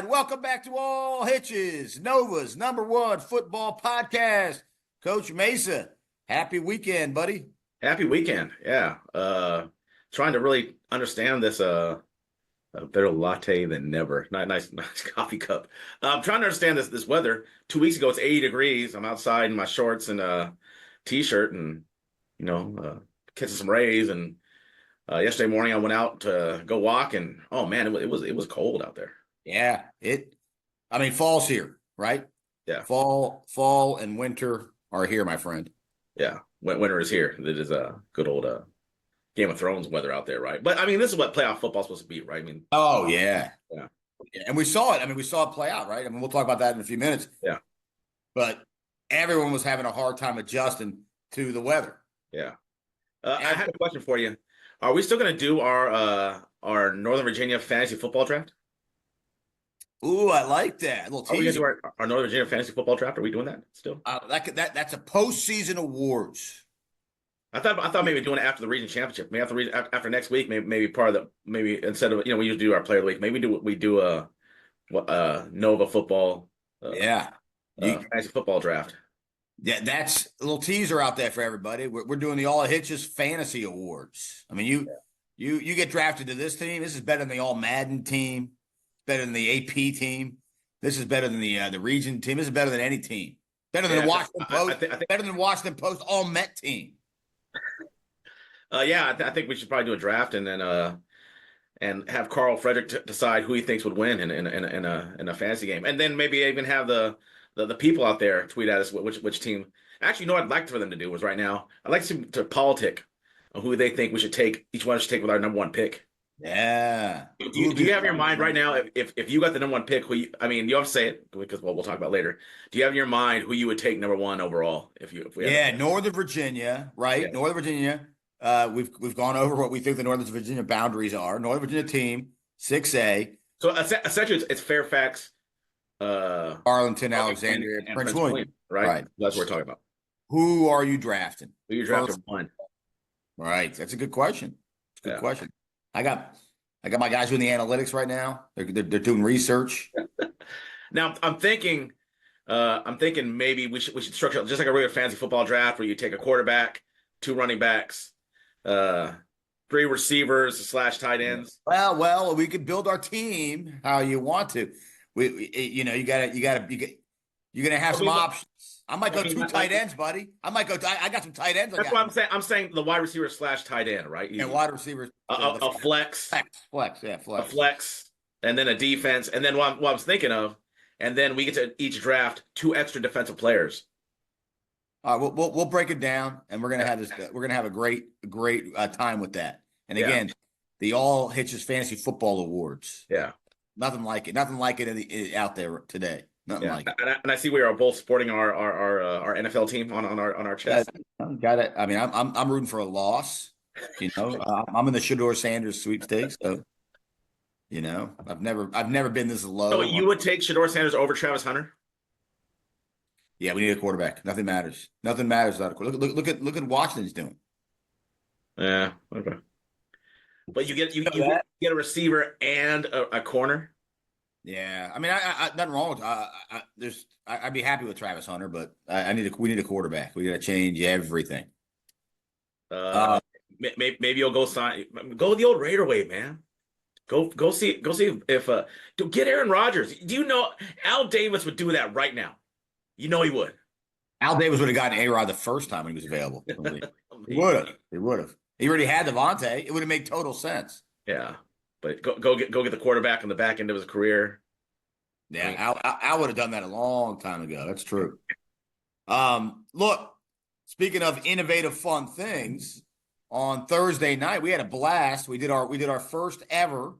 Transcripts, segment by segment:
right, welcome back to All Hitches, Nova's #1 football podcast. Coach Mesa, happy weekend, buddy. Happy weekend. Yeah. Trying to really understand this a better latte than never. Nice coffee cup. I'm trying to understand this weather. 2 weeks ago it's 80 degrees. I'm outside in my shorts and t-shirt and catching some rays, and yesterday morning I went out to go walk, and oh man, it was cold out there. Yeah, fall's here, right? Yeah. Fall and winter are here, my friend. Yeah. Winter is here. It is a good old Game of Thrones weather out there, right? But I mean, this is what playoff football's supposed to be, right? I mean, oh yeah. Yeah. And we saw it. We saw it play out, right? We'll talk about that in a few minutes. Yeah. But everyone was having a hard time adjusting to the weather. Yeah. I have a question for you. Are we still going to do our Northern Virginia fantasy football draft? Ooh, I like that. A little Are we going to do our Northern Virginia fantasy football draft? Are we doing that still? That's a postseason awards. I thought maybe doing it after the region championship. Maybe after next week, maybe part of maybe instead of we usually do our player of the week. Maybe we do a Nova football. Fantasy football draft. Yeah, that's a little teaser out there for everybody. We're doing the All Hitches Fantasy Awards. I mean, you get drafted to this team. This is better than the All Madden team. Better than the AP team. This is better than the region team. This is better than any team. Better than the Washington Post. Better than Washington Post All Met team. I think we should probably do a draft and then and have Carl Frederick decide who he thinks would win in a fantasy game, and then maybe even have the people out there tweet at us which team. Actually, what I'd like for them to do is right now I'd like to politic on who they think we should take. Each one should take with our #1 pick. Yeah. Do you have in your mind right now if you got the #1 pick? You have to say it because we'll talk about it later. Do you have in your mind who you would take #1 overall if we had Northern Virginia, right? Yeah. Northern Virginia. We've gone over what we think the Northern Virginia boundaries are. Northern Virginia team 6A. So essentially, it's Fairfax, Arlington, Alexandria, and Prince William. Right. That's what we're talking about. Who are you drafting? Who you drafting one? Right. That's a good question. It's a good question. I got my guys doing the analytics right now. They're doing research. Now I'm thinking maybe we should structure it just like a regular fantasy football draft where you take a quarterback, 2 running backs, 3 receivers / tight ends. Well, we could build our team how you want to. You're gonna have some options. I might go 2 tight ends, buddy. I got some tight ends. That's what I'm saying. I'm saying the wide receiver / tight end, right? And wide receivers. A flex. Flex. A flex, and then a defense, and then what I was thinking of, and then we get to each draft 2 extra defensive players. All right, we'll break it down, and we're gonna have this. We're gonna have a great time with that. And again, the All Hitches Fantasy Football Awards. Yeah, nothing like it. Nothing like it out there today. Nothing like it. And I see we are both sporting our NFL team on our chest. Got it. I mean, I'm rooting for a loss. I'm in the Shedeur Sanders sweepstakes. So, I've never been this low. So you would take Shedeur Sanders over Travis Hunter? Yeah, we need a quarterback. Nothing matters. Nothing matters without a quarterback. Look at Washington's doing. Yeah. Okay. But you get a receiver and a corner. Yeah, I mean, I nothing wrong with. I'd be happy with Travis Hunter, but we need a quarterback. We got to change everything. Maybe you'll go the old Raider way, man. Go see if get Aaron Rodgers. Do you know Al Davis would do that right now? He would. Al Davis would have gotten A-Rod the first time when he was available. He would have. He already had Devontae. It would have made total sense. Yeah. But go get the quarterback on the back end of his career. Yeah, I would have done that a long time ago. That's true. Look, speaking of innovative, fun things, on Thursday night we had a blast. We did our first ever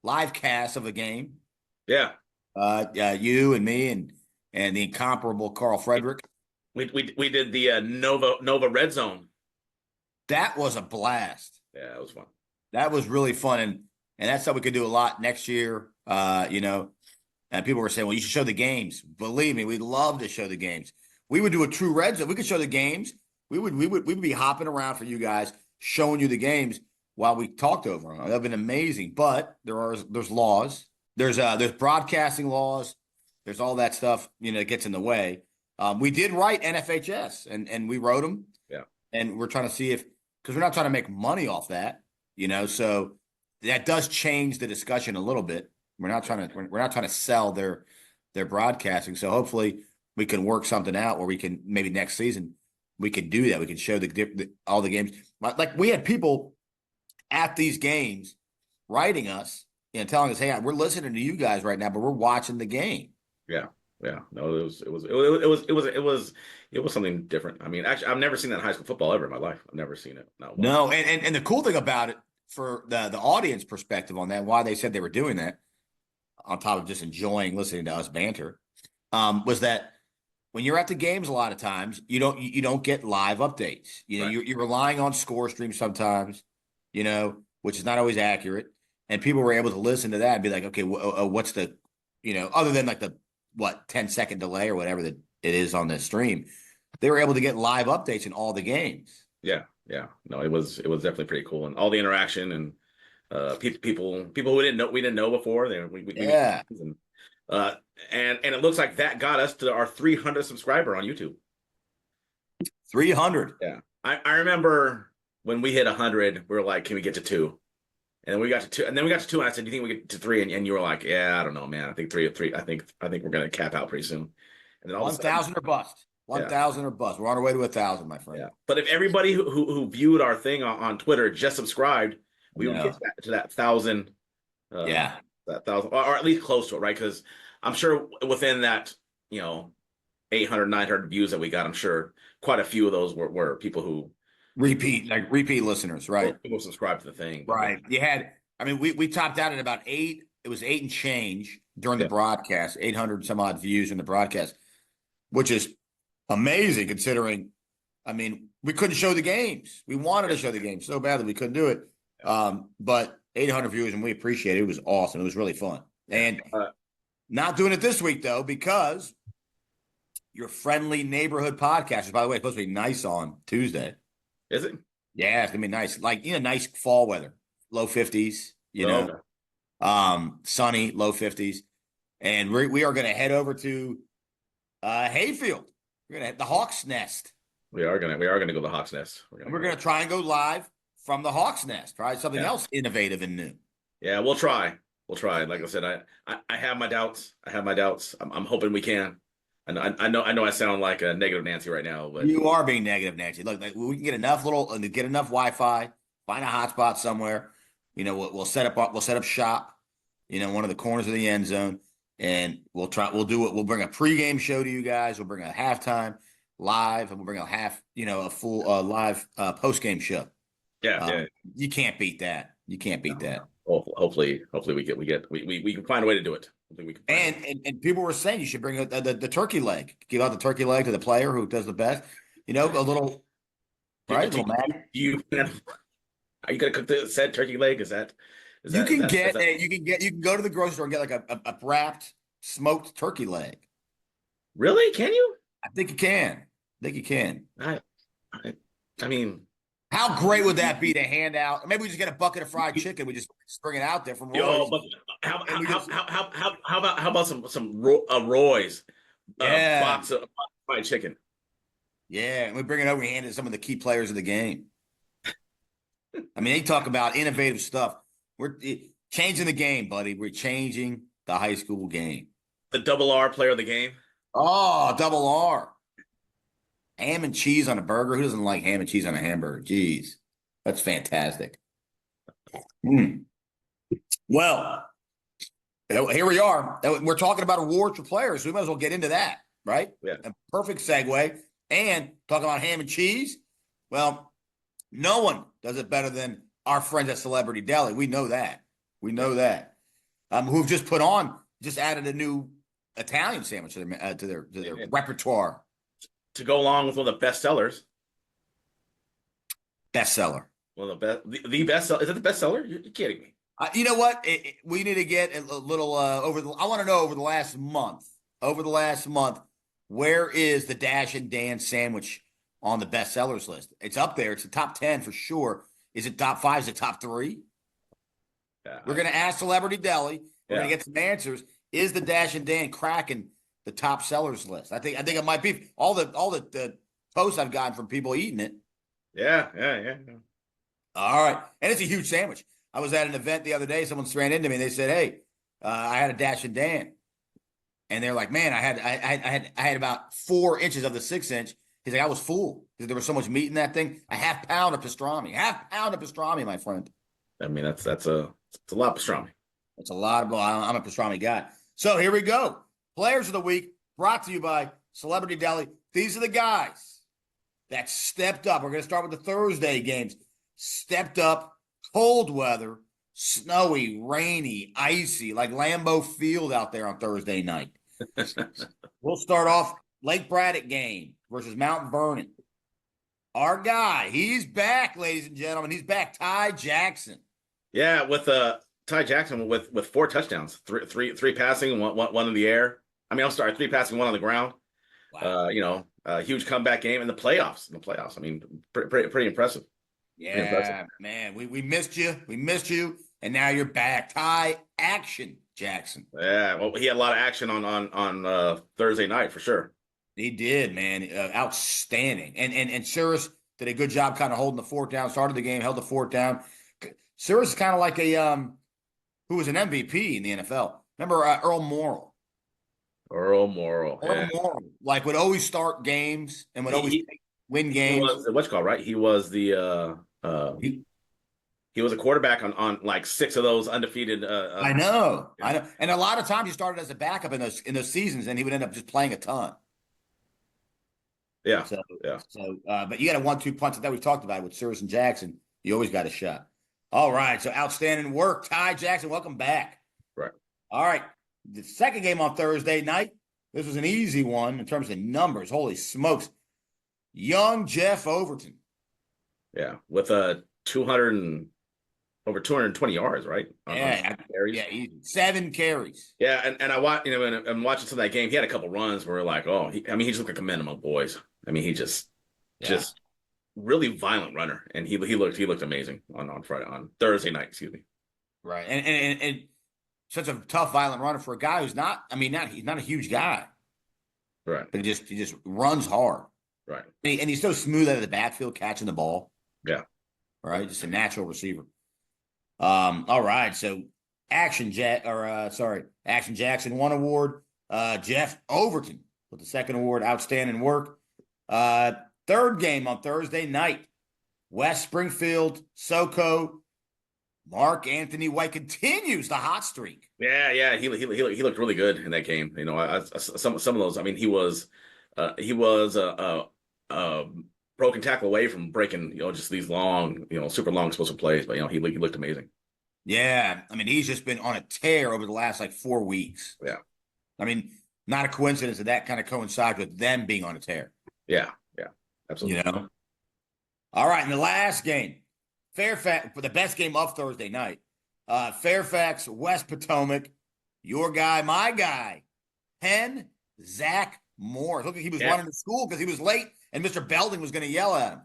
live cast of a game. Yeah. You and me and the incomparable Carl Frederick. We did the Nova Red Zone. That was a blast. Yeah, it was fun. That was really fun, and that's something we could do a lot next year. And people were saying, well, you should show the games. Believe me, we'd love to show the games. We would do a true red zone. We could show the games. We would be hopping around for you guys, showing you the games while we talked over them. That'd been amazing. But there's laws. there's broadcasting laws. There's all that stuff, that gets in the way. We did write NFHS and we wrote them. Yeah. And we're trying to see because we're not trying to make money off that, so that does change the discussion a little bit. We're not trying to sell their broadcasting. So hopefully we can work something out where we can, maybe next season we could do that. We can show all the games. Like we had people at these games writing us and telling us, "Hey, we're listening to you guys right now, but we're watching the game." Yeah. Yeah. No, it was something different. I mean, actually, I've never seen that in high school football ever in my life. I've never seen it. No. And the cool thing about it, for the audience perspective on that, why they said they were doing that, on top of just enjoying listening to us banter, was that when you're at the games, a lot of times you don't get live updates. Right. You're relying on score streams sometimes, which is not always accurate. And people were able to listen to that and be like, okay, what's the, other than like the 10-second delay or whatever that it is on the stream, they were able to get live updates in all the games. Yeah. Yeah. No, it was definitely pretty cool, and all the interaction and people who we didn't know before. Yeah. And it looks like that got us to our 300 subscriber on YouTube. 300. Yeah. I remember when we hit 100, we were like, can we get to 2? And then we got to 2, and then we got to 2, and I said, do you think we get to 3? And you were like, yeah, I don't know, man. I think 3. I think we're gonna cap out pretty soon. And then all 1,000 or bust. 1,000 or bust. We're on our way to 1,000, my friend. Yeah. But if everybody who viewed our thing on Twitter just subscribed, we would get back to that 1,000. That 1,000, or at least close to it, right? Because I'm sure within that, 800, 900 views that we got, I'm sure quite a few of those were people who repeat listeners, right? People subscribe to the thing, right? We topped out at about 8. It was 8 and change during the broadcast, 800 some odd views in the broadcast, which is amazing considering. We couldn't show the games. We wanted to show the games so badly we couldn't do it. But 800 viewers, and we appreciate it. It was awesome. It was really fun. And not doing it this week though, because your friendly neighborhood podcast, by the way, it's supposed to be nice on Tuesday. Is it? Yeah, it's gonna be nice. Like, nice fall weather, low 50s, sunny, low 50s. And we are gonna head over to Hayfield. We're gonna hit the Hawk's Nest. We are gonna go to the Hawk's Nest. We're gonna try and go live from the Hawk's Nest. Try something else innovative and new. Yeah, we'll try. Like I said, I have my doubts. I'm hoping we can. And I know I sound like a negative Nancy right now, but you are being negative Nancy. Look, we can get enough Wi-Fi, find a hotspot somewhere. We'll set up shop, one of the corners of the end zone, and we'll do it. We'll bring a pregame show to you guys. We'll bring a halftime live, and we'll bring a full live postgame show. Yeah. You can't beat that. Hopefully we can find a way to do it. I think we can. And people were saying you should bring the turkey leg. Give out the turkey leg to the player who does the best. A little right. Are you gonna cook the said turkey leg? You can go to the grocery store and get like a wrapped smoked turkey leg. Really? Can you? I think you can. I mean, how great would that be to hand out? Maybe we just get a bucket of fried chicken. We just bring it out there from Roy's. How about some Roy's box of fried chicken? Yeah, and we bring it over and hand it to some of the key players of the game. They talk about innovative stuff. We're changing the game, buddy. We're changing the high school game. The double R player of the game. Oh, double R. Ham and cheese on a burger. Who doesn't like ham and cheese on a hamburger? Jeez, that's fantastic. Well, here we are. We're talking about awards for players. So we might as well get into that, right? Yeah. A perfect segue. And talking about ham and cheese. Well, no one does it better than our friends at Celebrity Deli. We know that. Who've just added a new Italian sandwich to their repertoire. To go along with one of the best sellers. Bestseller. One of the best. The best seller. Is it the best seller? You're kidding me. You know what? We need to get a little I want to know over the last month, where is the Dash and Dan sandwich on the best sellers list? It's up there. It's the top 10 for sure. Is it top 5? Is it top 3? Yeah, We're going to ask Celebrity Deli. We're going to get some answers. Is the Dash and Dan cracking the top sellers list? I think it might be. All the posts I've gotten from people eating it. Yeah. All right. And it's a huge sandwich. I was at an event the other day. Someone ran into me and they said, "Hey, I had a Dash and Dan." And they're like, "Man, I had about 4 inches of the 6-inch." He's like, "I was full because there was so much meat in that thing. A half pound of pastrami, my friend." I mean, that's a lot of pastrami. It's a lot of. I'm a pastrami guy. So here we go. Players of the week brought to you by Celebrity Deli. These are the guys that stepped up. We're going to start with the Thursday games. Stepped up, cold weather, snowy, rainy, icy, like Lambeau Field out there on Thursday night. We'll start off Lake Braddock game versus Mount Vernon. Our guy, he's back, ladies and gentlemen. He's back. Ty Jackson. Yeah, with Ty Jackson with 4 touchdowns, three passing, one in the air. I mean, I'm sorry, 3 passing, 1 on the ground. Wow. Huge comeback game in the playoffs. I mean, pretty impressive. Yeah, man, we missed you. We missed you, and now you're back. Ty Action Jackson. Yeah, well, he had a lot of action on Thursday night for sure. He did, man. Outstanding. And Cyrus did a good job kind of holding the fort down. Started the game, held the fort down. Cyrus is kind of like who was an MVP in the NFL. Remember Earl Morrall? Earl Morrall, like would always start games and would always win games. He was what's called right. He was the he was a quarterback on like 6 of those undefeated. I know. And a lot of times he started as a backup in those seasons, and he would end up just playing a ton. Yeah. So but you got a 1-2 punch that we talked about with Cyrus and Jackson. You always got a shot. All right. So outstanding work, Ty Jackson. Welcome back. Right. All right. The second game on Thursday night. This was an easy one in terms of numbers. Holy smokes. Young Jeff Overton. Yeah. With over 220 yards, right? Yeah, easy. 7 carries. Yeah, and I watch, and watching some of that game, he had a couple runs where like, he just looked like a minimum, boys. I mean, he just really violent runner, and he looked amazing on Thursday night, excuse me. Right, and such a tough, violent runner for a guy who's he's not a huge guy, right? But he just runs hard, right? And he's so smooth out of the backfield catching the ball. Yeah, right. Just a natural receiver. All right, so Action Jackson, 1 award. Jeff Overton with the 2nd award, outstanding work. Third game on Thursday night, West Springfield, SoCo. Mark Anthony White continues the hot streak. Yeah, he looked really good in that game. Some of those. I mean, he was a broken tackle away from breaking, just these long, super long explosive plays. But he looked amazing. Yeah, I mean, he's just been on a tear over the last 4 weeks. Yeah, I mean, not a coincidence that kind of coincides with them being on a tear. Yeah, absolutely. All right, in the last game, Fairfax, for the best game of Thursday night, Fairfax, West Potomac, your guy, my guy, Zach Morris. Look like he was running to school because he was late, and Mr. Belding was going to yell at him.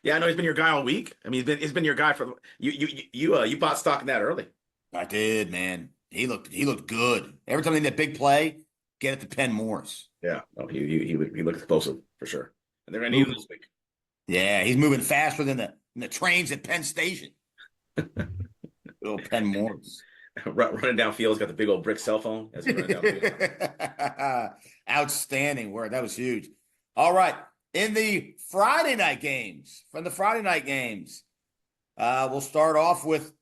Yeah, I know he's been your guy all week. I mean, he's been your guy for you bought stock in that early. I did, man. He looked good. Every time they did a big play, get it to Penn Morris. Yeah, he looked explosive for sure, and they're going to need him this week. Yeah, he's moving faster than the trains at Penn Station. Little Penn Morris. Running downfield, he's got the big old brick cell phone as he's running downfield. Outstanding work. That was huge. All right. In the Friday night games, we'll start off with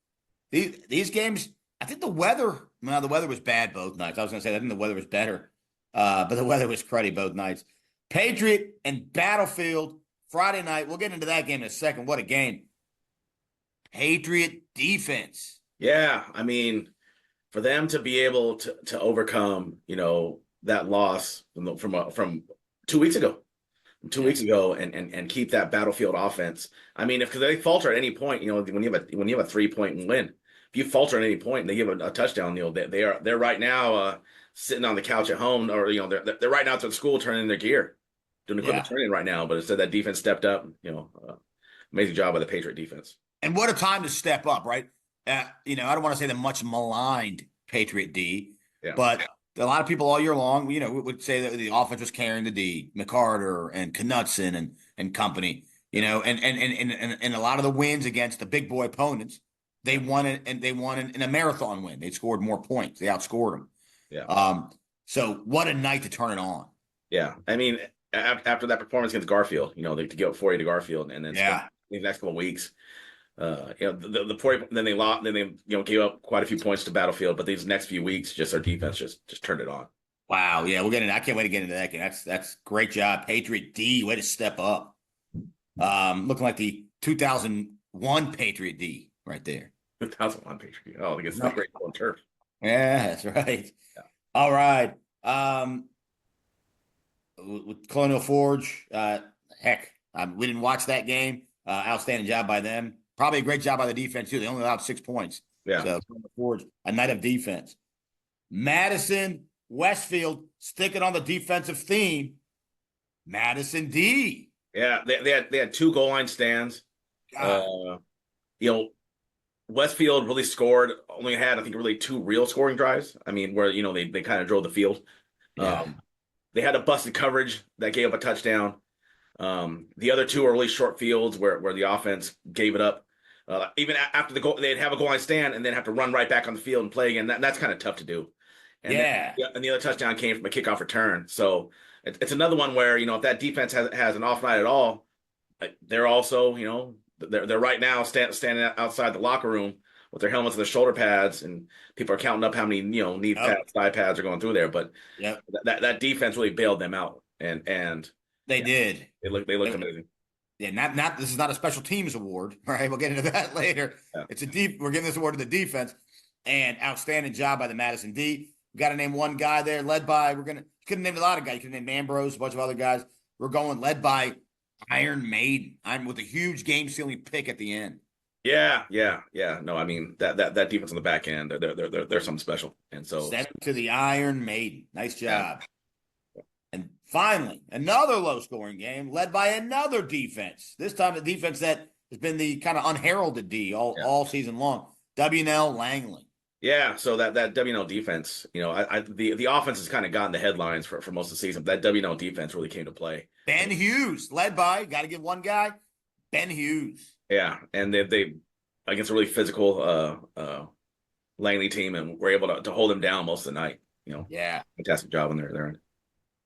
these games. I think the weather was bad both nights. I was going to say, I think the weather was better, but the weather was cruddy both nights. Patriot and Battlefield, Friday night. We'll get into that game in a second. What a game. Patriot defense. Yeah, I mean, for them to be able to overcome, that loss from 2 weeks ago. 2 weeks ago, and keep that Battlefield offense. I mean, because they falter at any point, when you have a 3-point win, if you falter at any point and they give a touchdown, they're right now sitting on the couch at home, or they're right now to the school turning in their gear, doing equipment training right now. But instead, that defense stepped up. Amazing job by the Patriot defense. And what a time to step up, right? I don't want to say the much maligned Patriot D. Yeah. But a lot of people all year long, would say that the offense was carrying the D, McCarter and Knutson and company, and a lot of the wins against the big boy opponents, they won it, and they won in a marathon win. They scored more points. They outscored them. Yeah. So what a night to turn it on. Yeah. I mean, after that performance against Garfield, to give up 40 to Garfield and then spend the next couple of weeks, the 40, then they lost, then they gave up quite a few points to Battlefield, but these next few weeks, just our defense just turned it on. Wow, yeah, we'll get into. I can't wait to get into that game. That's great job, Patriot D. Way to step up. Looking like the 2001 Patriot D right there. 2001 Patriot. Oh, I think it's not great on turf. Yeah, that's right. Yeah. All right. With Colonial Forge, we didn't watch that game. Outstanding job by them. Probably a great job by the defense too. They only allowed 6 points. Yeah. So Forge, a night of defense. Madison, Westfield, sticking on the defensive theme. Madison D. Yeah, they had 2 goal line stands. Westfield really scored. Only had, I think, really 2 real scoring drives. I mean, where they kind of drove the field. Yeah. They had a busted coverage that gave up a touchdown. The other 2 are really short fields where the offense gave it up. Even after the goal, they'd have a goal line stand and then have to run right back on the field and play again. That's kind of tough to do. And and the other touchdown came from a kickoff return. So it's another one where if that defense has an off night at all, they're also they're right now standing outside the locker room with their helmets and their shoulder pads, and people are counting up how many knee pads, thigh pads are going through there. But that defense really bailed them out, and they did. They looked amazing. Yeah, not this is not a special teams award, right? We'll get into that later. Yeah. We're giving this award to the defense, and outstanding job by the Madison D. We got to name one guy there, led by couldn't name a lot of guys. You could name Ambrose, a bunch of other guys. We're going led by Iron Maiden. I'm with a huge game sealing pick at the end. Yeah. No, I mean that defense on the back end, they're something special. And so send to the Iron Maiden. Nice job. Yeah. And finally, another low scoring game led by another defense. This time the defense that has been the kind of unheralded D all season long. W&L Langley. Yeah, so that W&L defense, the offense has kind of gotten the headlines for most of the season. But that W&L defense really came to play. Ben Hughes, led by, got to give one guy, Ben Hughes. Yeah, and they against a really physical Langley team, and were able to hold him down most of the night. Yeah, fantastic job on their end.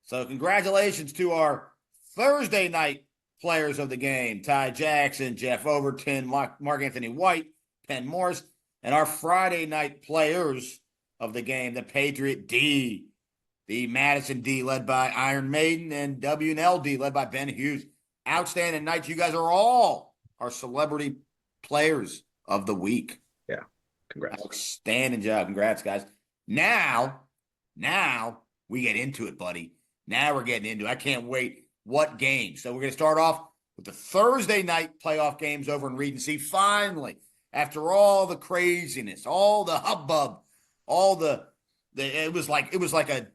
So congratulations to our Thursday night players of the game: Ty Jackson, Jeff Overton, Mark Anthony White, Penn Morris. And our Friday night players of the game, the Patriot D, the Madison D led by Iron Maiden, and W&L D led by Ben Hughes. Outstanding nights. You guys are all our celebrity players of the week. Yeah. Congrats. Outstanding job. Congrats, guys. Now we get into it, buddy. Now we're getting into it. I can't wait. What game? So we're going to start off with the Thursday night playoff games over in Regency. Finally. After all the craziness, all the hubbub, it was like a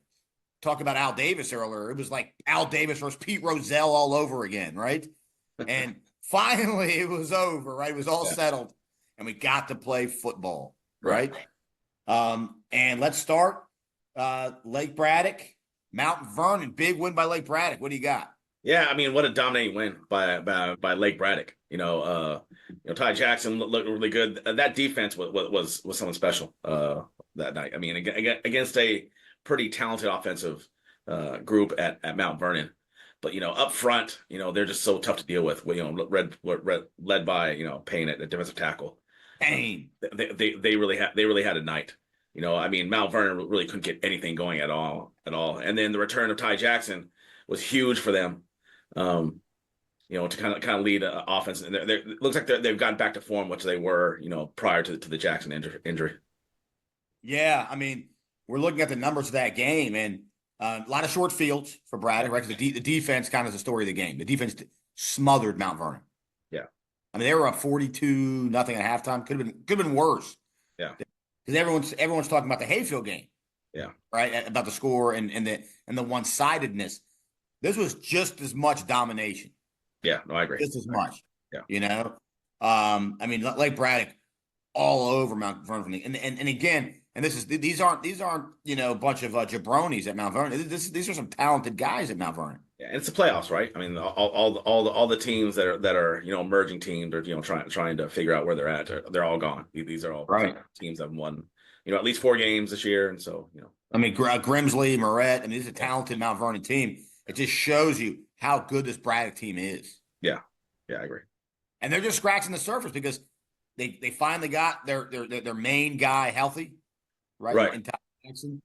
talk about Al Davis earlier. It was like Al Davis versus Pete Rozelle all over again, right? And finally it was over, right? It was all settled, and we got to play football, right? And let's start Lake Braddock, Mount Vernon, big win by Lake Braddock. What do you got? Yeah, I mean, what a dominating win by Lake Braddock. Ty Jackson looked really good. That defense was something special that night. I mean, against a pretty talented offensive group at Mount Vernon, but up front, they're just so tough to deal with. Led by Payne at defensive tackle. Payne. They really had a night. I mean, Mount Vernon really couldn't get anything going at all. And then the return of Ty Jackson was huge for them. To kind of lead an offense. And it looks like they've gotten back to form, which they were, prior to the Jackson injury. Yeah, I mean, we're looking at the numbers of that game, and a lot of short fields for Braddock, right? Because the defense kind of is the story of the game. The defense smothered Mount Vernon. Yeah, I mean, they were up 42-0 at halftime. Could have been worse. Yeah, because everyone's talking about the Hayfield game. Yeah, right, about the score and the one-sidedness. This was just as much domination. Yeah, no, I agree. Just as much. Yeah. I mean, Lake Braddock all over Mount Vernon. And again, And these aren't a bunch of jabronis at Mount Vernon. These are some talented guys at Mount Vernon. Yeah, and it's the playoffs, right? I mean, all the teams that are emerging teams or trying to figure out where they're at. They're all gone. These are all right teams that have won at least 4 games this year, and so I mean, Grimsley, Moret. I mean, this is a talented Mount Vernon team. It just shows you how good this Braddock team is. Yeah, I agree. And they're just scratching the surface because they finally got their main guy healthy, right? In Ty Jackson.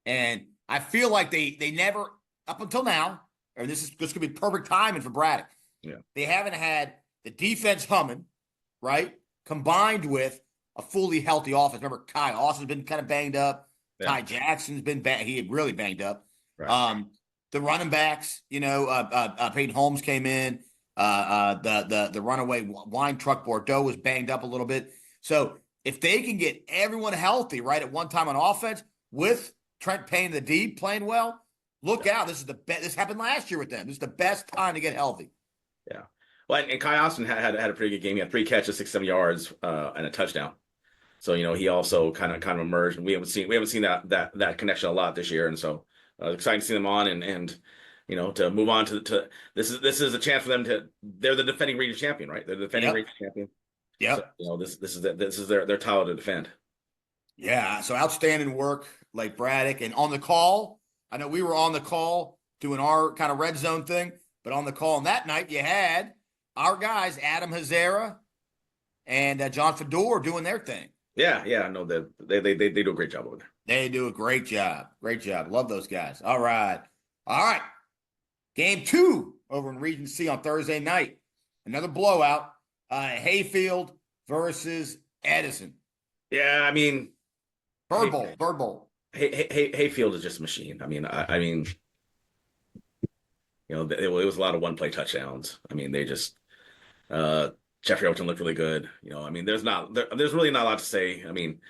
And I feel like they never, up until now, or this could be perfect timing for Braddock. Yeah. They haven't had the defense humming, right? Combined with a fully healthy offense. Remember, Kai Austin's been kind of banged up. Yeah. Ty Jackson's been he had really banged up. Right. The running backs, Peyton Holmes came in. The runaway wine truck Bordeaux was banged up a little bit. So if they can get everyone healthy right at one time on offense with Trent Payne the D playing well, look out. This is the best. This happened last year with them. This is the best time to get healthy. Yeah. Well, and Kai Austin had a pretty good game. He had 3 catches, 67 yards, and a touchdown. So he also kind of emerged, and we haven't seen that connection a lot this year, and so exciting to see them on and to move on to this is a chance for them they're the defending region champion, right? They're the defending region champion. Yeah. So, this is their title to defend. Yeah. So outstanding work, like Braddock, and on the call. I know we were on the call doing our kind of red zone thing, but on the call on that night you had our guys Adam Hazara and John Fedor doing their thing. Yeah. No, they do a great job over there. They do a great job. Great job. Love those guys. All right. Game 2 over in Region C on Thursday night. Another blowout. Hayfield versus Edison. Yeah, I mean, Bird Bowl. Hayfield is just a machine. I mean, it was a lot of one-play touchdowns. I mean, they just Jeffrey Overton looked really good. There's really not a lot to say. I mean,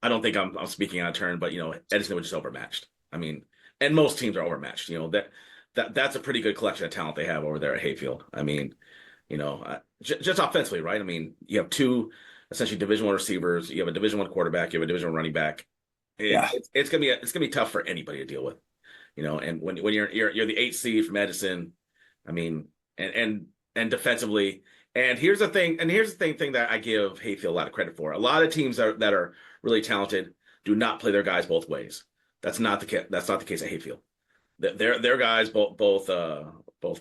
I don't think I'm speaking out of turn, but Edison was just overmatched. I mean, and most teams are overmatched. That's a pretty good collection of talent they have over there at Hayfield. I mean, just offensively, right? I mean, you have 2 essentially Division I receivers. You have a Division I quarterback. You have a Division I running back. It's gonna be tough for anybody to deal with. And when you're the 8th seed from Madison, I mean, and defensively. And here's the thing that I give Hayfield a lot of credit for. A lot of teams that are really talented do not play their guys both ways. That's not the case. That's not the case at Hayfield. Their guys, both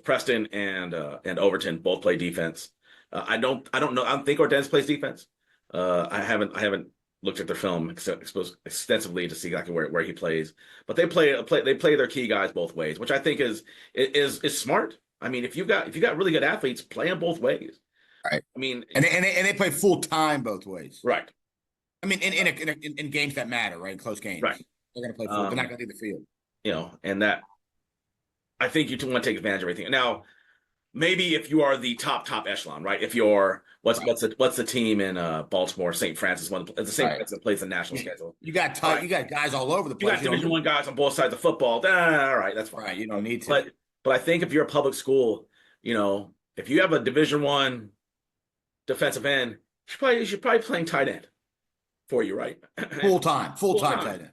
Preston and Overton, both play defense. I don't know. I don't think Ordenz plays defense. I haven't looked at their film extensively to see exactly where he plays. But they play their key guys both ways, which I think is smart. I mean, if you've got really good athletes, play them both ways. Right. I mean, and they play full time both ways. Right. I mean, in games that matter, right? In close games, right? They're going to play full. They're not going to leave the field. And that I think you want to take advantage of everything. Now, maybe if you are the top echelon, right? If you're what's the team in Baltimore, St. Francis, it's the same place that plays the national schedule. You got guys all over the place. You got Division I guys on both sides of the football. All right, that's fine. Right, you don't need to. But I think if you're a public school, if you have a Division I defensive end, you should probably playing tight end for you, right? Full time tight end,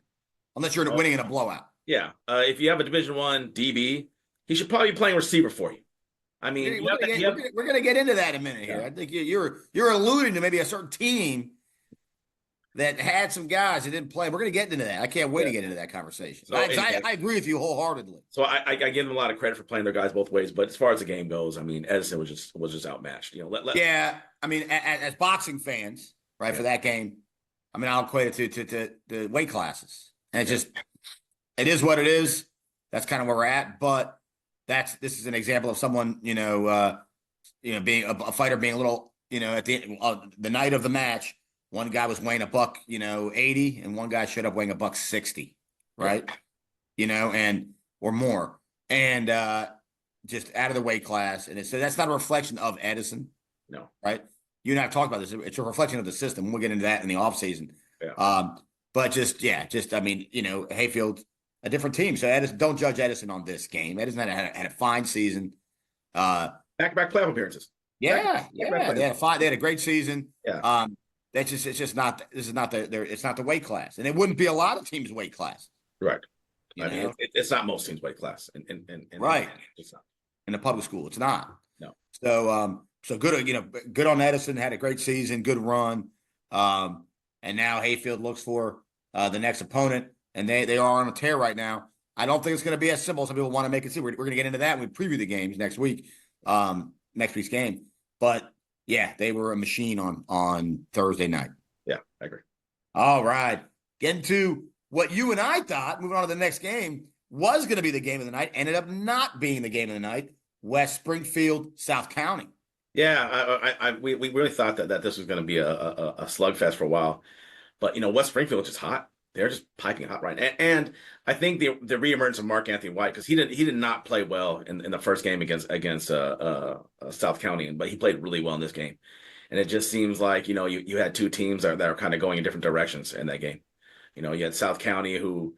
unless you're winning in a blowout. Yeah, if you have a Division I DB, he should probably be playing receiver for you. I mean, we're going to get into that in a minute here. I think you're alluding to maybe a certain team that had some guys that didn't play. We're going to get into that. I can't wait to get into that conversation. So, I agree with you wholeheartedly. So I give them a lot of credit for playing their guys both ways. But as far as the game goes, I mean, Edison was just outmatched. Yeah, I mean, as boxing fans, right, for that game, I mean, I'll equate it to the weight classes, and it is what it is. That's kind of where we're at. But this is an example of someone, being a fighter being a little, at the night of the match. One guy was weighing $180, and one guy showed up weighing $160, right? And or more, and just out of the weight class. And so that's not a reflection of Edison, no, right? You and I have talked about this. It's a reflection of the system. We'll get into that in the offseason. Yeah. But I mean, Hayfield, a different team. So Edison, don't judge Edison on this game. Edison had a fine season. Back playoff appearances. Yeah. They had a great season. Yeah. That's just it's just not this is not it's not the weight class, and it wouldn't be a lot of teams' weight class. Right. You I mean, know, it's not most teams weight class, and right? it's not. In the public school, it's not. No. So good. Good on Edison. Had a great season, good run. And now Hayfield looks for the next opponent, and they are on a tear right now. I don't think it's going to be as simple as some people want to make it seem. We're going to get into that when we preview the games next week, next week's game. But yeah, they were a machine on Thursday night. Yeah, I agree. All right, getting to what you and I thought. Moving on to the next game was going to be the game of the night. Ended up not being the game of the night. West Springfield, South County. Yeah, we really thought that this was going to be a slugfest for a while, but West Springfield is just hot. They're just piping hot right now. And I think the reemergence of Mark Anthony White, because he did not play well in the first game against South County, but he played really well in this game. And it just seems like you had two teams that are kind of going in different directions in that game. You had South County who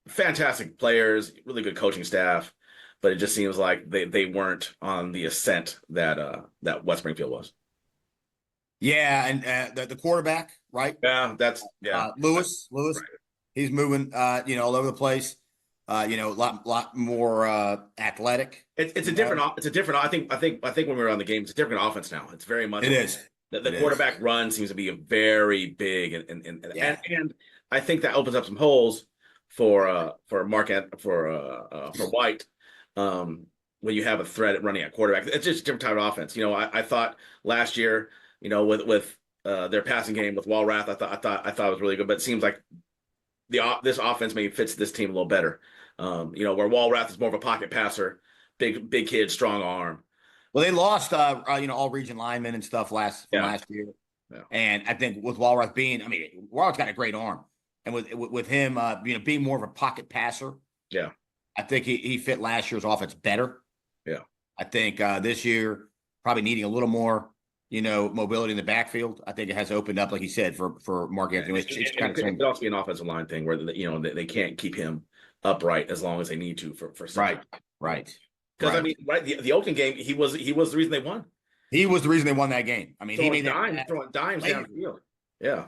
fantastic players, really good coaching staff, but it just seems like they weren't on the ascent that West Springfield was. Yeah, and the quarterback, right? Yeah, Lewis. Right. He's moving, all over the place. A lot more athletic. It's a different. I think when we were on the game, it's a different offense now. It's very much. It is. The quarterback run seems to be a very big and I think that opens up some holes for White. When you have a threat at running at quarterback, it's just a different type of offense. I thought last year, with their passing game with Walrath, I thought it was really good, but it seems like this offense maybe fits this team a little better. Where Walrath is more of a pocket passer, big kid, strong arm. Well, they lost, all region linemen and stuff last year, and I think with Walrath Walrath's got a great arm, and with him, being more of a pocket passer, I think he fit last year's offense better. Yeah, I think this year probably needing a little more, mobility in the backfield. I think it has opened up, like you said, for Mark Anthony. It could also be an offensive line thing where they can't keep him upright as long as they need to for right. Because the Oakland game, he was the reason they won. He was the reason they won that game. I mean, he made throwing dimes down the field. Yeah.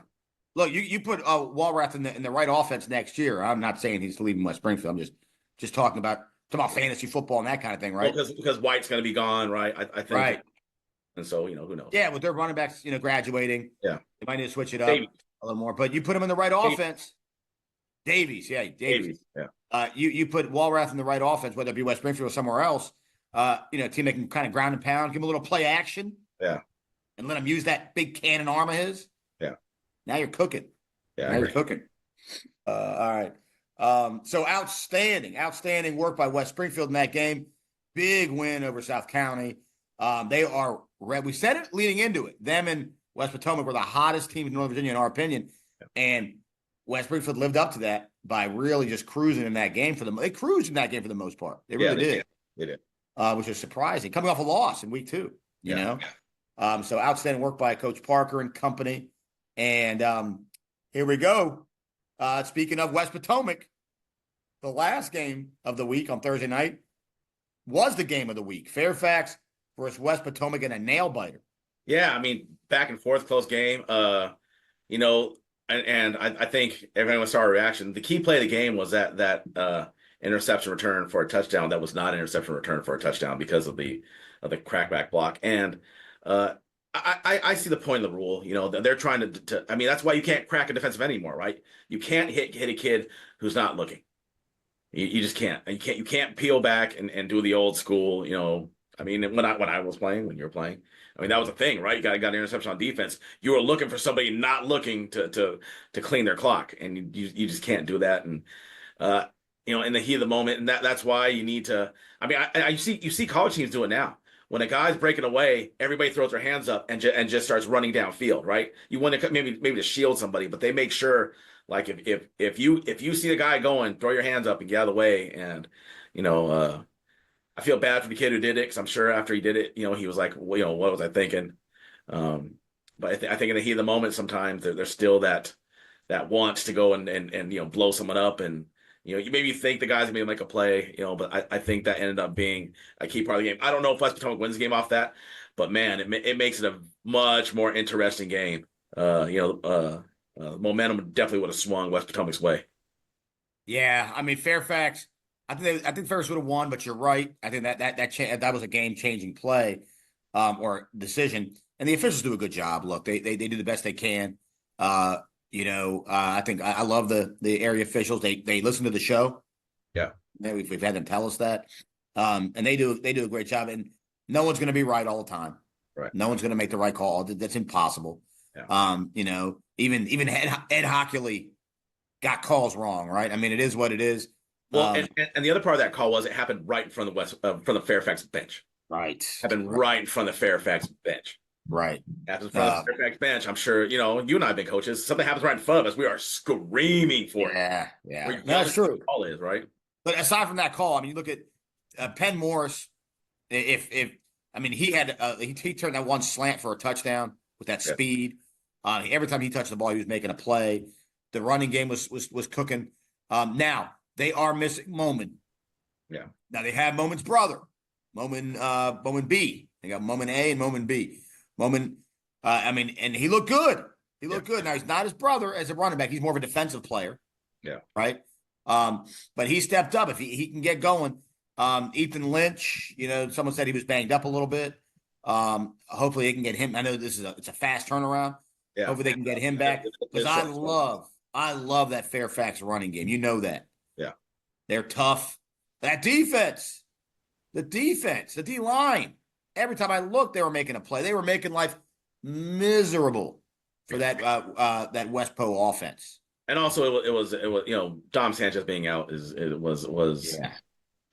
Look, you put Walrath in the right offense next year. I'm not saying he's leaving West Springfield. I'm just talking about fantasy football and that kind of thing, right? Well, because White's going to be gone, right? I think. Right. And so who knows? Yeah, with their running backs, graduating. Yeah. They might need to switch it up a little more. But you put him in the right offense. Davies. Yeah. You put Walrath in the right offense, whether it be West Springfield or somewhere else. Team that can kind of ground and pound, give him a little play action. Yeah. And let him use that big cannon arm of his. Yeah. Now you're cooking. Yeah. Now you're cooking. All right. So outstanding work by West Springfield in that game. Big win over South County. They are red. We said it leading into it. Them and West Potomac were the hottest teams in Northern Virginia, in our opinion. Yeah. And West Springfield lived up to that by really just cruising in that game for them. They cruised in that game for the most part. They really did. They did. Which was surprising. Coming off a loss in week 2, you know. So outstanding work by Coach Parker and company. And here we go. Speaking of West Potomac, the last game of the week on Thursday night was the game of the week. Fairfax versus West Potomac in a nail biter. Yeah, back and forth, close game. And I think everyone saw a reaction. The key play of the game was that interception return for a touchdown that was not an interception return for a touchdown because of the crackback block. And I see the point of the rule. They're trying to. That's why you can't crack a defensive end anymore, right? You can't hit a kid who's not looking. You just can't. You can't peel back and do the old school. When I was playing, when you were playing, that was a thing, right? You got an interception on defense. You were looking for somebody not looking to clean their clock, and you just can't do that. And in the heat of the moment, and that's why you need to. You see college teams do it now. When a guy's breaking away, everybody throws their hands up and just starts running downfield, right? You want to maybe to shield somebody, but they make sure, like if you see the guy going, throw your hands up and get out of the way. And I feel bad for the kid who did it, because I'm sure after he did it, he was like, well, what was I thinking? But I think in the heat of the moment, sometimes there's still that wants to go and blow someone up and You maybe think the guys gonna make a play, but I think that ended up being a key part of the game. I don't know if West Potomac wins the game off that, but man, it makes it a much more interesting game. Momentum definitely would have swung West Potomac's way. Yeah, I mean Fairfax. I think Fairfax would have won, but you're right. I think that was a game changing play, or decision, and the officials do a good job. Look, they do the best they can. I think I love the area officials. They listen to the show. Yeah, we've had them tell us that, and they do a great job. And no one's going to be right all the time. right. No one's going to make the right call. That's impossible. Yeah. Even Ed Hockley got calls wrong, right? I mean, it is what it is. Well, and the other part of that call was it happened right in front of from the Fairfax bench. Right. Happened right in front of the Fairfax bench. Right. Happened in front of the Fairfax bench. I'm sure, you and I have been coaches. Something happens right in front of us. We are screaming for it. Yeah. That's true. Call is, right? But aside from that call, I mean, you look at Penn Morris. If he had he turned that one slant for a touchdown with that speed. Every time he touched the ball, he was making a play. The running game was cooking. Now they are missing Moman. Yeah. Now they have Moman's brother, Moman B. They got Moman A and Moman B. Moman, and he looked good. He looked good. Now he's not his brother as a running back. He's more of a defensive player. Yeah. Right. But he stepped up. If he can get going. Ethan Lynch, someone said he was banged up a little bit. Hopefully they can get him. I know it's a fast turnaround. Yeah. Hopefully they can get him back. Because I love that Fairfax running game. You know that. Yeah. They're tough. That defense, the D-line. Every time I looked, they were making a play. They were making life miserable for that West Po offense. And also it was Dom Sanchez being out was. Yeah.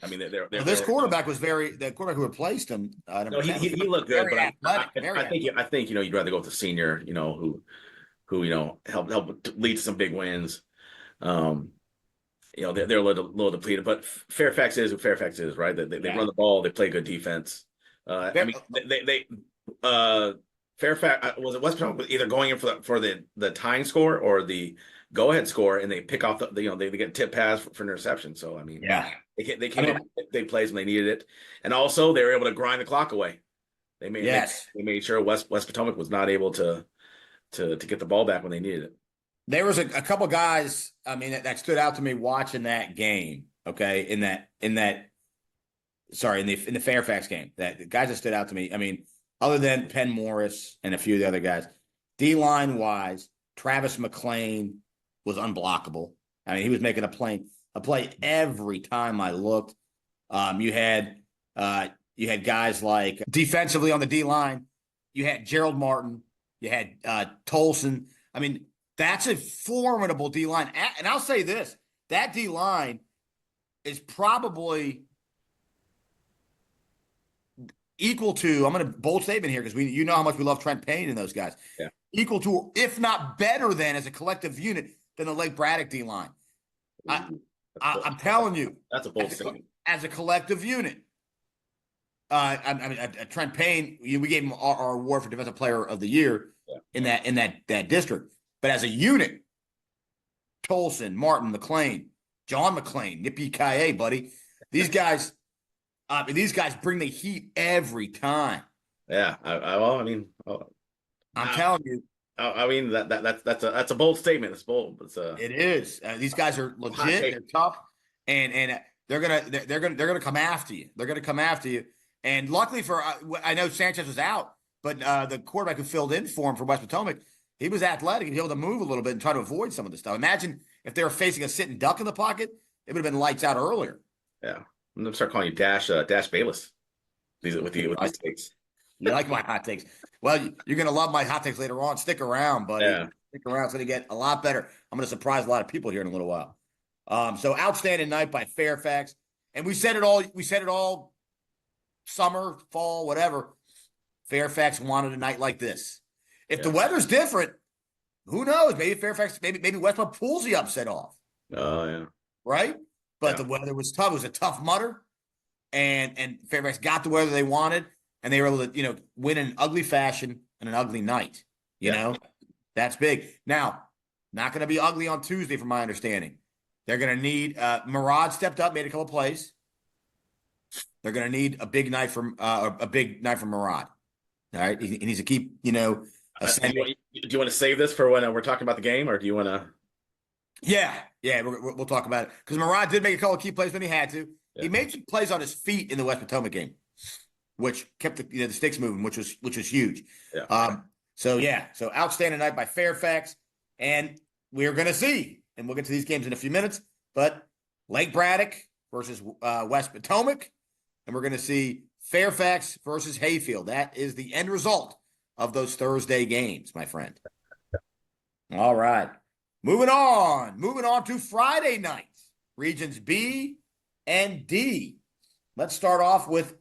I mean, this quarterback was the quarterback who replaced him. He looked good, but athletic, I think you'd rather go with the senior, who helped lead to some big wins. They're a little depleted, but Fairfax is who Fairfax is, right? They run the ball, they play good defense. Fairfax was it West Potomac was either going in for the tying score or the go ahead score, and they pick off they get tip pass for an interception. So I mean, they came up with big plays when they needed it, and also they were able to grind the clock away. They made sure West Potomac was not able to get the ball back when they needed it. There was a couple guys, that stood out to me watching that game. Okay, in the Fairfax game, the guys that stood out to me. Other than Penn Morris and a few of the other guys, D-line wise, Travis McClain was unblockable. He was making a play every time I looked. You had guys like defensively on the D-line. You had Gerald Martin. You had Tolson. That's a formidable D-line. And I'll say this, that D-line is probably equal to, I'm going to bold statement here because you know how much we love Trent Payne and those guys. Yeah. Equal to, if not better than, as a collective unit, than the Lake Braddock D-line. I'm telling you. That's a bold statement. As a collective unit. Trent Payne, we gave him our award for Defensive Player of the Year in that district. But as a unit, Tolson, Martin, McClain, John McClain, Yippee-ki-yay, buddy. These guys bring the heat every time. Yeah. I'm telling you. That's a bold statement. It's bold. It is. These guys are legit. They're tough, and they're gonna come after you. They're gonna come after you. And luckily I know Sanchez was out, but the quarterback who filled in for him for West Potomac, he was athletic and he was able to move a little bit and try to avoid some of the stuff. Imagine if they were facing a sitting duck in the pocket, it would have been lights out earlier. Yeah, I'm gonna start calling you Dash Bayless. With these takes. You like my hot takes? Well, you're gonna love my hot takes later on. Stick around, buddy. Yeah. Stick around. It's gonna get a lot better. I'm gonna surprise a lot of people here in a little while. So outstanding night by Fairfax, and we said it all. Summer, fall, whatever. Fairfax wanted a night like this. If the weather's different, who knows? Maybe Fairfax, maybe West Point pulls the upset off. Oh yeah. Right? But the weather was tough. It was a tough mutter. And Fairfax got the weather they wanted, and they were able to, win in an ugly fashion and an ugly night. You know? That's big. Now, not going to be ugly on Tuesday, from my understanding. They're going to need Murad stepped up, made a couple plays. They're going to need a big night from Murad. All right, he needs to keep do you want to save this for when we're talking about the game, or do you want to? Yeah, we'll talk about it because Murad did make a couple of key plays when he had to. Yeah. He made some plays on his feet in the West Potomac game, which kept the sticks moving, which was huge. Yeah. So outstanding night by Fairfax, and we're going to see, and we'll get to these games in a few minutes. But Lake Braddock versus West Potomac, and we're going to see Fairfax versus Hayfield. That is the end result of those Thursday games, my friend. All right. Moving on to Friday nights, regions B and D. Let's start off with,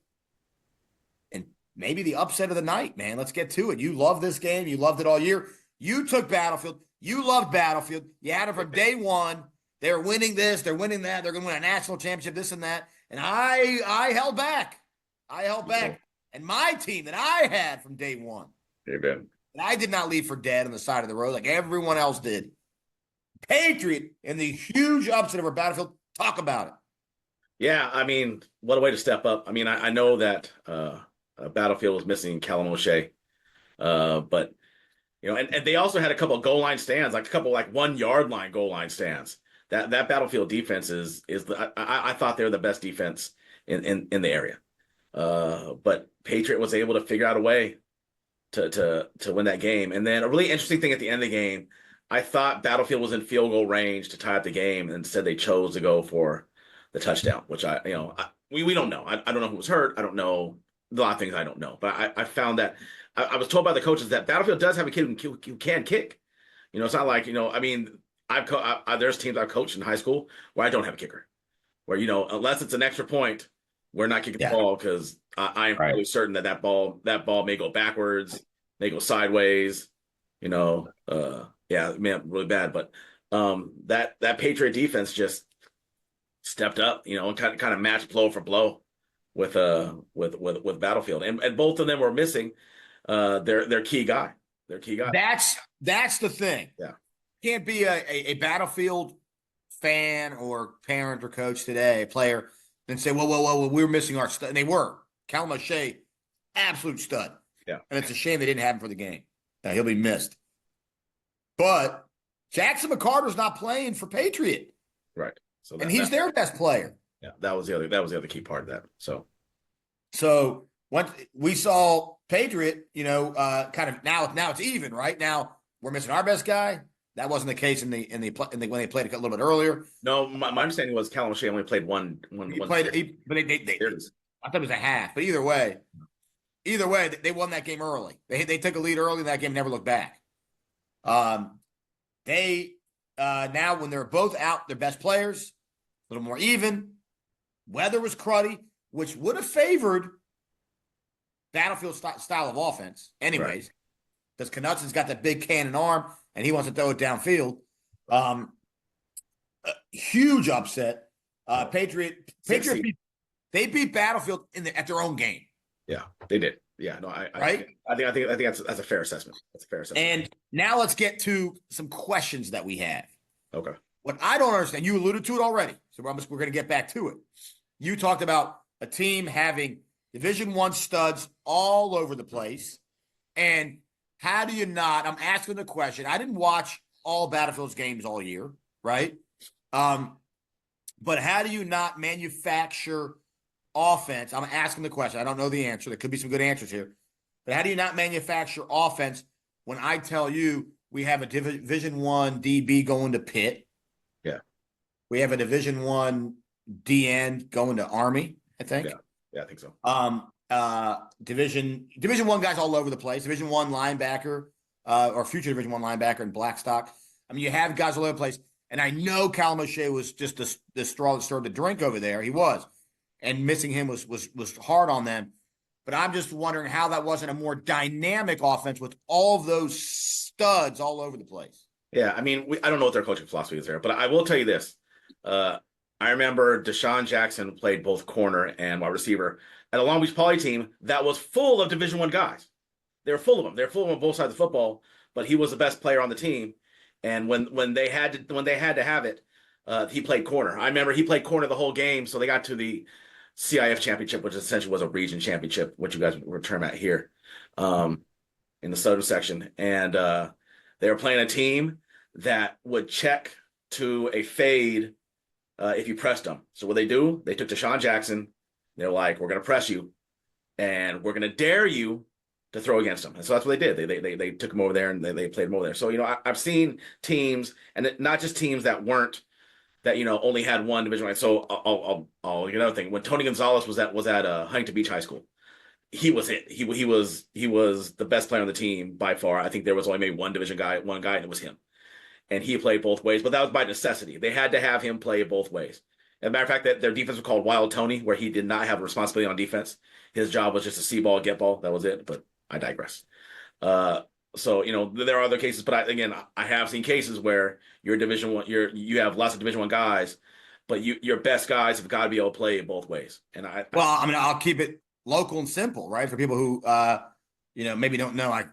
and maybe the upset of the night, man. Let's get to it. You love this game. You loved it all year. You took Battlefield. You loved Battlefield. You had it from day one. They're winning this. They're winning that. They're going to win a national championship, this and that. And I held back. And my team that I had from day one. Amen. And I did not leave for dead on the side of the road like everyone else did. Patriot in the huge upset over Battlefield. Talk about it. Yeah, I mean, what a way to step up. I mean, I know that Battlefield was missing Callum O'Shea, but and they also had a couple of goal line stands, like a couple like 1 yard line goal line stands. That Battlefield defense is I thought they were the best defense in the area, but Patriot was able to figure out a way to win that game. And then a really interesting thing at the end of the game, I thought Battlefield was in field goal range to tie up the game, and instead they chose to go for the touchdown, which we don't know. I don't know who was hurt. I don't know a lot of things I don't know, but I found that I was told by the coaches that Battlefield does have a kid who can kick. It's not like I mean, there's teams I've coached in high school where I don't have a kicker, where unless it's an extra point, we're not kicking the ball because I am fairly certain that ball may go backwards, may go sideways. Man, really bad. But that Patriot defense just stepped up, and kind of matched blow for blow with Battlefield, and both of them were missing their key guy. That's the thing. Yeah, can't be a Battlefield fan or parent or coach today, player, and say, well, we were missing our stud. And they were. Callum O'Shea, absolute stud. Yeah, and it's a shame they didn't have him for the game. Now, he'll be missed. But Jackson McCarter's not playing for Patriot, right? So he's their best player. Yeah, that was the other key part of that. So once we saw Patriot, kind of now it's even, right? Now we're missing our best guy. That wasn't the case in the when they played a little bit earlier. No, my understanding was Callum O'Shea only played one. But I thought it was a half. But either way, they won that game early. They took a lead early in that game, never looked back. They now when they're both out, their best players, a little more even. Weather was cruddy, which would have favored Battlefield style of offense, anyways, because Knutson's got that big cannon arm and he wants to throw it downfield. Huge upset. Patriot beat Battlefield at their own game. Yeah, they did. Yeah, no, I think that's a fair assessment. That's a fair assessment. And now let's get to some questions that we have. Okay. What I don't understand, you alluded to it already, so we're going to get back to it. You talked about a team having Division I studs all over the place, and how do you not? I'm asking the question. I didn't watch all Battlefield's games all year, right? But how do you not manufacture offense? I'm asking the question. I don't know the answer. There could be some good answers here. But how do you not manufacture offense when I tell you we have a Division I DB going to Pitt? Yeah. We have a Division I DN going to Army, I think. Yeah, I think so. Division I guys all over the place. Division I linebacker, or future Division I linebacker in Blackstock. I mean, you have guys all over the place. And I know Callum O'Shea was just the straw that stirred the drink over there. He was. And missing him was hard on them. But I'm just wondering how that wasn't a more dynamic offense with all of those studs all over the place. Yeah, I mean, I don't know what their coaching philosophy is there, but I will tell you this. I remember Deshaun Jackson played both corner and wide receiver at a Long Beach Poly team that was full of Division I guys. They were full of them. They're full of them on both sides of football, but he was the best player on the team. And when they had to have it, He played corner. I remember he played corner the whole game, so they got to the CIF championship, which essentially was a region championship, which you guys were term at here, in the southern section, and they were playing a team that would check to a fade if you pressed them. So what they do, they took Deshaun Jackson. They're like, we're going to press you, and we're going to dare you to throw against them. And so that's what they did. They took him over there, and they played him over there. So, I've seen teams, and not just teams that weren't, that, only had one division. So I'll another thing. When Tony Gonzalez was at Huntington Beach High School, he was it. He was the best player on the team by far. I think there was only maybe one guy, and it was him. And he played both ways, but that was by necessity. They had to have him play both ways. As a matter of fact, that their defense was called Wild Tony, where he did not have a responsibility on defense. His job was just to see ball, get ball. That was it. But I digress. So there are other cases, but I have seen cases where you're Division One, you have lots of Division One guys, but your best guys have got to be able to play both ways. And I'll keep it local and simple, right? For people who maybe don't know, I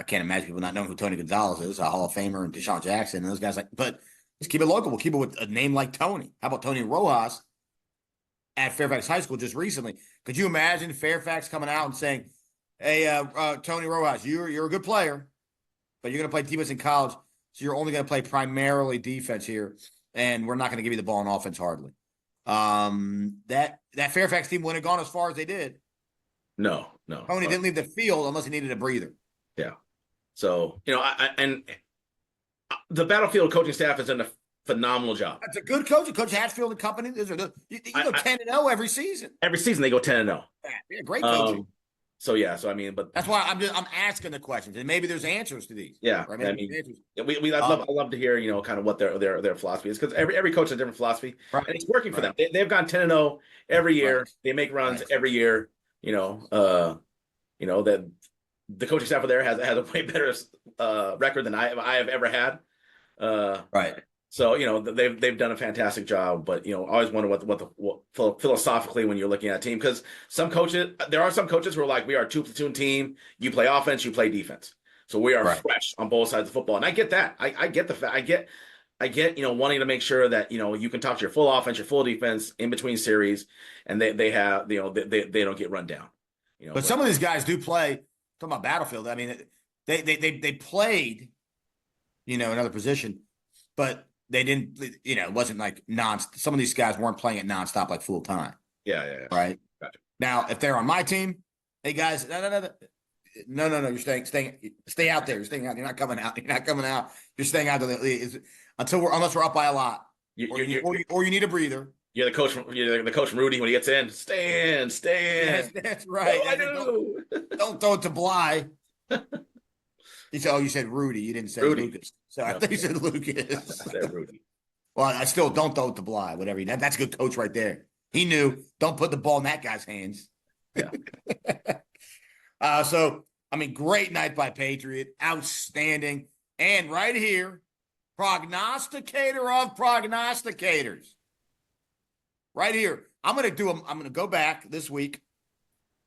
can't imagine people not knowing who Tony Gonzalez is, a Hall of Famer, and Deshaun Jackson and those guys. But let's keep it local. We'll keep it with a name like Tony. How about Tony Rojas at Fairfax High School just recently? Could you imagine Fairfax coming out and saying, "Hey, Tony Rojas, you're a good player, but you're going to play defense in college, so you're only going to play primarily defense here, and we're not going to give you the ball in offense hardly." That Fairfax team wouldn't have gone as far as they did. No. Tony didn't leave the field unless he needed a breather. Yeah. So, and the Battlefield coaching staff has done a phenomenal job. That's a good coach. Coach Hatfield and company. Those are good. You go 10-0 every season. Every season they go 10-0. Yeah, great coaching. But that's why I'm asking the questions, and maybe there's answers to these. Yeah, right? I'd love to hear kind of what their philosophy is, because every coach has a different philosophy, right, and it's working for them. They've gone 10-0 every year. Right. They make runs every year. That the coaching staff there has a way better record than I have ever had. Right. So they've done a fantastic job, but I always wonder what philosophically when you're looking at a team, because there are some coaches who are like, we are a 2-platoon team. You play offense, you play defense. So we are fresh on both sides of football, and I get that. I get the fact. I get wanting to make sure that you can talk to your full offense, your full defense in between series, and they have they don't get run down. But some of these guys do play. Talking about Battlefield, I mean, they played, another position, but they didn't, it wasn't like some of these guys weren't playing it nonstop like full time. Yeah. Right. Gotcha. Now, if they're on my team, hey guys, no, you're stay out there. You're staying out. You're not coming out. You're staying out unless we're up by a lot, or you need a breather. You're the coach from Rudy when he gets in. Stand. That's right. Don't throw it to Bly. You said Rudy. You didn't say Rudy. Lucas. So I thought you said Lucas. I said Rudy. Well, I still don't throw it to Bly. Whatever. That's a good coach right there. He knew. Don't put the ball in that guy's hands. Yeah. Great night by Patriot. Outstanding. And right here, prognosticator of prognosticators. Right here. I'm going to go back this week.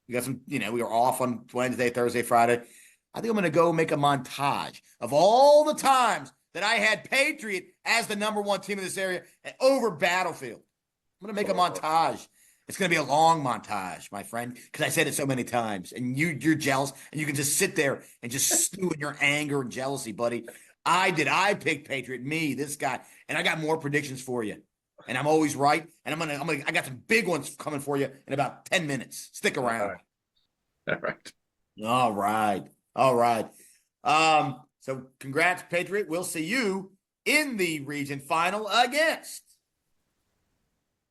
We got some, we were off on Wednesday, Thursday, Friday. I think I'm going to go make a montage of all the times that I had Patriot as the number one team in this area and over Battlefield. I'm going to make a montage. It's going to be a long montage, my friend, because I said it so many times. And you're jealous, and you can just sit there and just stew in your anger and jealousy, buddy. I picked Patriot, this guy, and I got more predictions for you. And I'm always right. And I got some big ones coming for you in about 10 minutes. Stick around. All right. All right. So congrats, Patriot. We'll see you in the region final against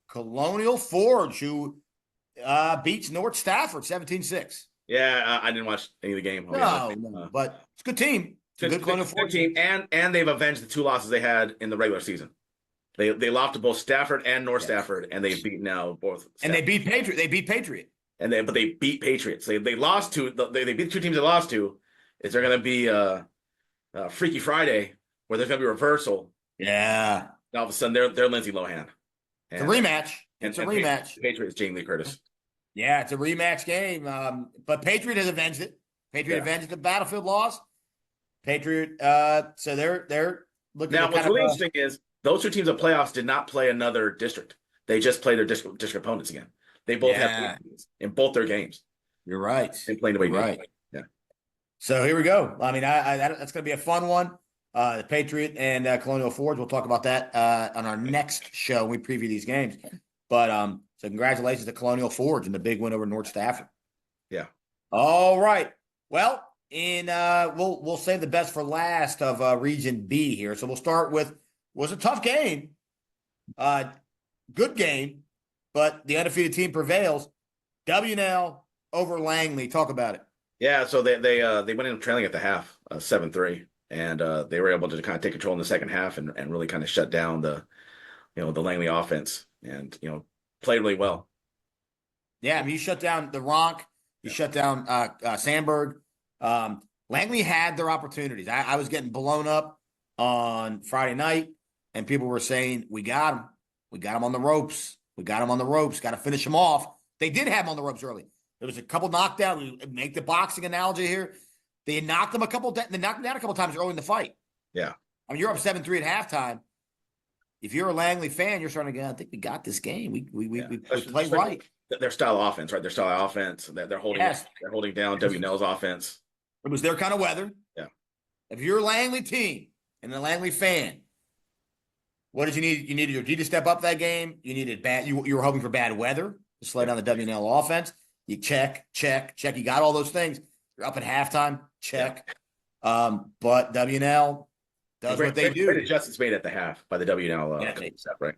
Colonial Forge, who beats North Stafford 17-6. Yeah, I didn't watch any of the game. No, but it's a good team. It's a good Colonial Forge team, and they've avenged the 2 losses they had in the regular season. They lost to both Stafford and North Stafford, and they've beat now both. Stafford. And they beat Patriot. They beat Patriot. But they beat Patriots. They lost to they beat the 2 teams they lost to. Is there going to be a Freaky Friday where there's going to be a reversal? Yeah. And all of a sudden they're Lindsay Lohan. It's a rematch. It's a rematch. Patriots Jamie Lee Curtis. Yeah, it's a rematch game. But Patriot has avenged it. Patriot avenged the Battlefield loss. Patriot. So they're looking. Now, what's really interesting is those two teams of playoffs did not play another district. They just played their district opponents again. They both have leads in both their games. You're right. They played the way right. Yeah. So here we go. I mean, that's going to be a fun one. The Patriot and Colonial Forge. We'll talk about that on our next show when we preview these games. But so congratulations to Colonial Forge and the big win over North Stafford. Yeah. All right. Well, we'll save the best for last of Region B here. So we'll start with was a tough game, good game, but the undefeated team prevails. WNL over Langley. Talk about it. Yeah. So they went in trailing at the half, 7-3, and they were able to kind of take control in the second half and really kind of shut down the Langley offense and played really well. Yeah, I mean, you shut down the Ronk. You shut down Sandberg. Langley had their opportunities. I was getting blown up on Friday night, and people were saying, we got him. We got him on the ropes. We got him on the ropes. Got to finish him off. They did have him on the ropes early. There was a couple knockdowns. We make the boxing analogy here. They knocked him they knocked him down a couple times early in the fight. Yeah. I mean, you're up 7-3 at halftime. If you're a Langley fan, you're starting to go, I think we got this game. We play right. Their style of offense, right? Their style of offense. They're holding down WNL's offense. It was their kind of weather. Yeah. If you're a Langley team and a Langley fan, what did you need? You needed your D to step up that game. You needed you were hoping for bad weather to slow down the WNL offense. You check. You got all those things. You're up at halftime. Check. Yeah. But WNL does what they do. Great adjustments made at the half by the WNL step, right?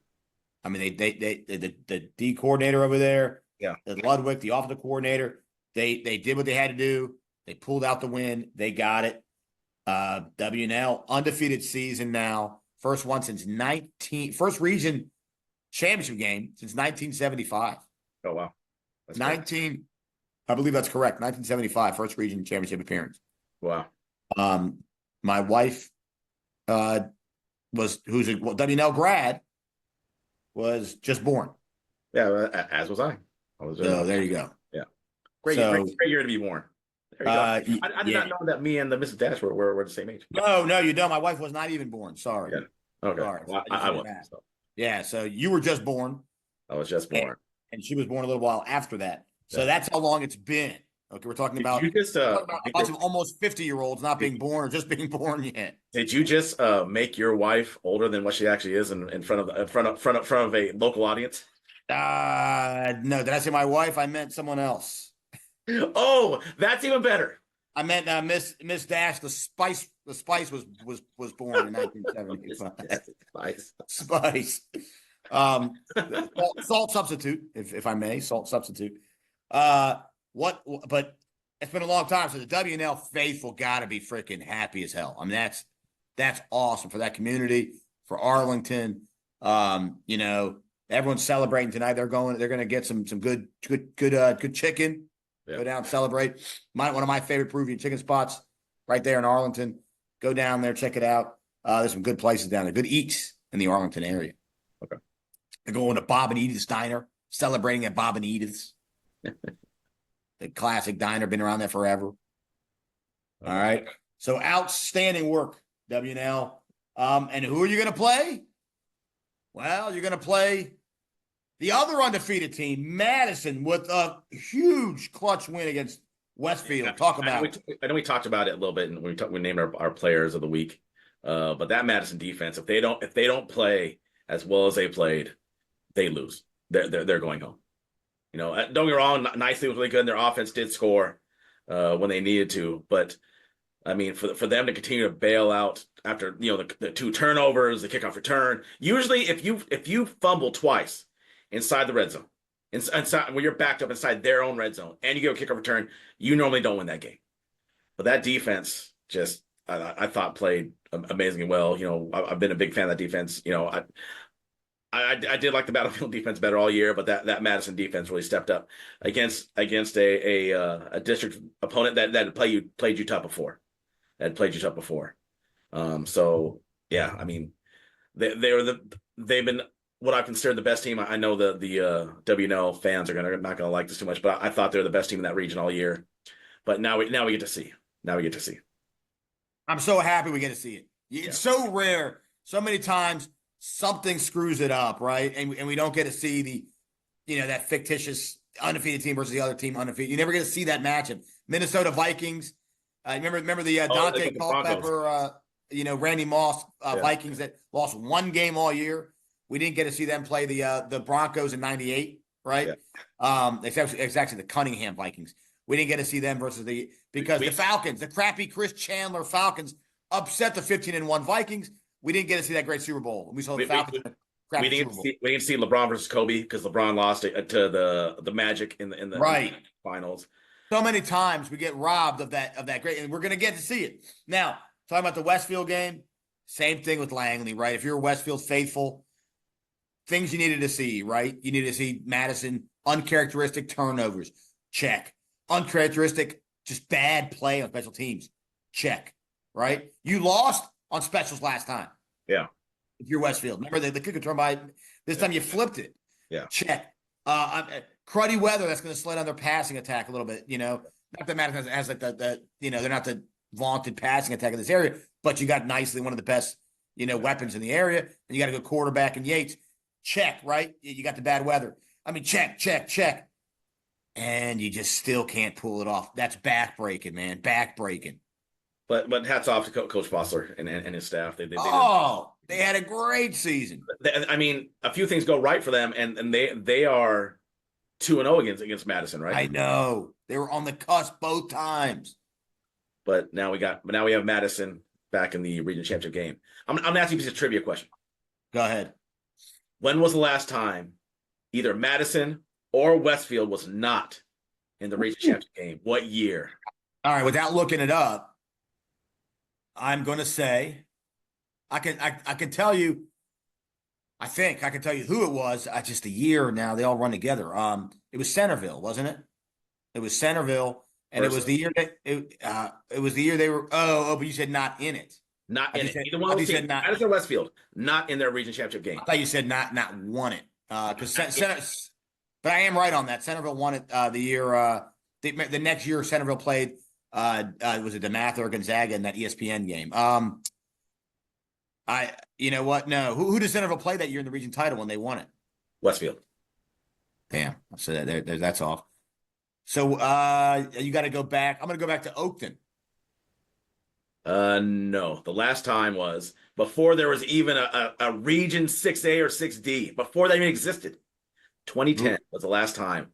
I mean, the D coordinator over there, Ludwig, the offensive coordinator, they did what they had to do. They pulled out the win. They got it. WNL undefeated season now. First region championship game since 1975. Oh, wow. That's I believe that's correct. 1975, first region championship appearance. Wow. My wife, who's a WNL grad, was just born. Yeah, as was I. There you go. Yeah. Great year to be born. There you go. I did not know that me and the Mrs. Dash were the same age. No, you don't. My wife was not even born. Sorry. Yeah. Okay. Sorry. Well, I was. So. Yeah, so you were just born. I was just born. And she was born a little while after that. So that's how long it's been. Okay, we're talking about a bunch of almost 50-year-olds not being born or just being born yet. Did you just make your wife older than what she actually is in front of a local audience? No. Did I say my wife? I meant someone else. Oh, that's even better. I meant Miss Dash. The Spice was born in 1975. Spice. Salt substitute, if I may, salt substitute. But it's been a long time, so the WNL faithful got to be freaking happy as hell. I mean, that's awesome for that community, for Arlington. Everyone's celebrating tonight. They're going to get some good chicken. Yeah. Go down and celebrate. One of my favorite Peruvian chicken spots right there in Arlington. Go down there, check it out. There's some good places down there, good eats in the Arlington area. Okay. They're going to Bob and Edith's Diner, celebrating at Bob and Edith's. The classic diner, been around there forever. All right. So outstanding work, WNL. And who are you going to play? Well, you're going to play the other undefeated team, Madison, with a huge clutch win against Westfield. Talk about it. I know we talked about it a little bit, and we named our players of the week. But that Madison defense, if they don't play as well as they played, they lose. They're going home. Don't get me wrong. Nicely was really good, and their offense did score when they needed to. But I mean, for them to continue to bail out after the two turnovers, the kickoff return. Usually, if you fumble twice inside the red zone, inside when you're backed up inside their own red zone, and you get a kickoff return, you normally don't win that game. But that defense just I thought played amazingly well. I've been a big fan of that defense. I did like the Battlefield defense better all year, but that Madison defense really stepped up against a district opponent that had played you tough before. So yeah, I mean, they've been what I consider the best team. I know the WNL fans are not gonna like this too much, but I thought they were the best team in that region all year. But now we get to see. I'm so happy we get to see it. It's so rare. So many times something screws it up, right? And we don't get to see that fictitious undefeated team versus the other team undefeated. You never get to see that matchup. Minnesota Vikings. Remember the Dante Culpepper, Randy Moss Vikings that lost one game all year. We didn't get to see them play the Broncos in '98, right? Yeah. It's actually the Cunningham Vikings. We didn't get to see them versus the Falcons, the crappy Chris Chandler Falcons, upset the 15-1 Vikings. We didn't get to see that great Super Bowl. We saw the Falcons. We didn't see LeBron versus Kobe because LeBron lost it to the Magic in the right finals. So many times we get robbed of that great, and we're going to get to see it. Now, talking about the Westfield game, same thing with Langley, right? If you're a Westfield faithful, things you needed to see, right? You needed to see Madison, uncharacteristic turnovers, check. Uncharacteristic, just bad play on special teams, check, right? You lost on specials last time. Yeah. If you're Westfield. Remember the kick return by this time you flipped it. Yeah. Check. Cruddy weather that's going to slow down their passing attack a little bit. Not that Madison has like they're not the vaunted passing attack in this area, but you got nicely one of the best, weapons in the area, and you got a good quarterback in Yates. Check, right? You got the bad weather. I mean, check. And you just still can't pull it off. That's backbreaking, man. Backbreaking. But hats off to Coach Fossler and his staff. They had a great season. I mean, a few things go right for them, and they are 2-0 against Madison, right? I know. They were on the cusp both times. But now we have Madison back in the region championship game. I'm asking you a trivia question. Go ahead. When was the last time either Madison or Westfield was not in the region championship game? What year? All right, without looking it up, I'm going to say I can tell you. I think I can tell you who it was. Just a year now. They all run together. It was Centerville, wasn't it? It was Centerville, and it was the year that it was the year they were. Oh, but you said not in it. Not in it. Either one of those teams, Madison or Westfield, not in their region championship game. I thought you said not won it because but I am right on that. Centerville won it the year the next year. Centerville played. Was it DeMatha or Gonzaga in that ESPN game? You know what? No. Who did Centerville play that year in the region title when they won it? Westfield. Damn. So that's off. So you got to go back. I'm going to go back to Oakton. No. The last time was before there was even a region 6A or 6D, before that even existed. 2010 was the last time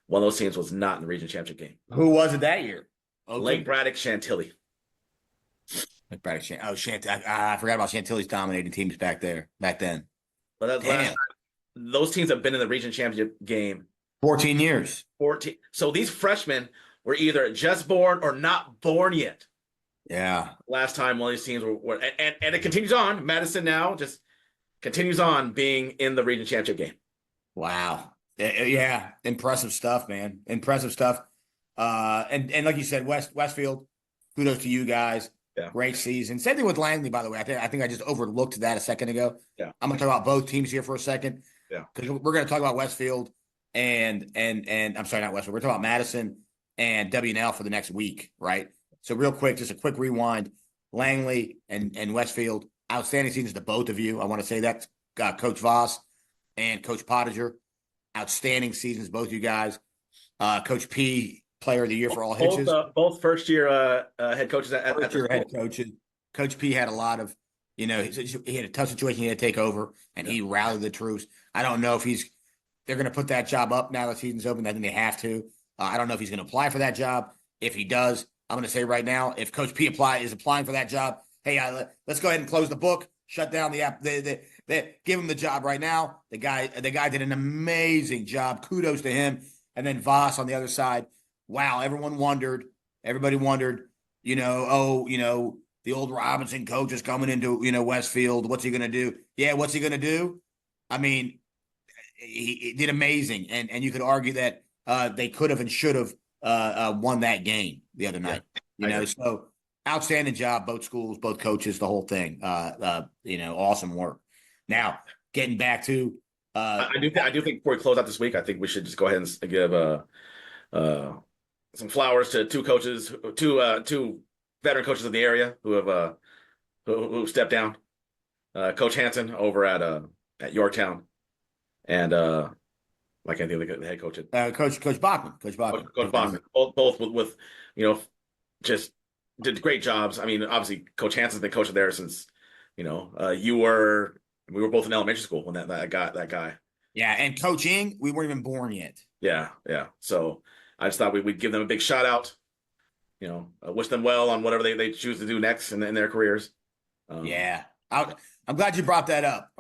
one of those teams was not in the region championship game. Who was it that year? Oakton? Lake Braddock, Chantilly. Lake Braddock, Chantilly. I forgot about Chantilly's dominating teams back then. But those teams have been in the region championship game 14 years. 14. So these freshmen were either just born or not born yet. Yeah. Last time one of these teams were and it continues on. Madison now just continues on being in the region championship game. Wow. Yeah. Impressive stuff, man. Impressive stuff. And like you said, Westfield, kudos to you guys. Yeah. Great season. Same thing with Langley, by the way. I think I just overlooked that a second ago. Yeah. I'm going to talk about both teams here for a second. Yeah. Because we're going to talk about Westfield and I'm sorry, not Westfield. We're talking about Madison and WNL for the next week, right? So real quick, just a quick rewind. Langley and Westfield, outstanding seasons to both of you. I want to say that Coach Voss and Coach Pottinger, outstanding seasons, both you guys. Coach P, player of the year for all Hitches. Both first year head coaches at first year head coaches. Coach P had a lot of, he had a tough situation he had to take over, and he rallied the troops. I don't know if they're going to put that job up now that season's open. I think they have to. I don't know if he's going to apply for that job. If he does, I'm going to say right now, if Coach P is applying for that job, hey, let's go ahead and close the book, shut down the app. They give him the job right now. The guy did an amazing job. Kudos to him. And then Voss on the other side. Wow, everybody wondered, the old Robinson coach is coming into, Westfield. What's he going to do? Yeah, what's he going to do? I mean, he did amazing. And you could argue that they could have and should have won that game the other night. So outstanding job, both schools, both coaches, the whole thing. Awesome work. Now, getting back to I do think before we close out this week, I think we should just go ahead and give some flowers to two veteran coaches of the area who have who stepped down. Coach Hanson over at Yorktown, and I can't think of the head coach at Coach Bachman. Coach Boston. Both with you know just did great jobs. I mean, obviously, Coach Hanson's been coaching there since we were both in elementary school when that guy. Yeah, and Coach Ing, we weren't even born yet. Yeah, yeah. So I just thought we'd give them a big shout out. Wish them well on whatever they choose to do next in their careers. Yeah, I'm glad you brought that up.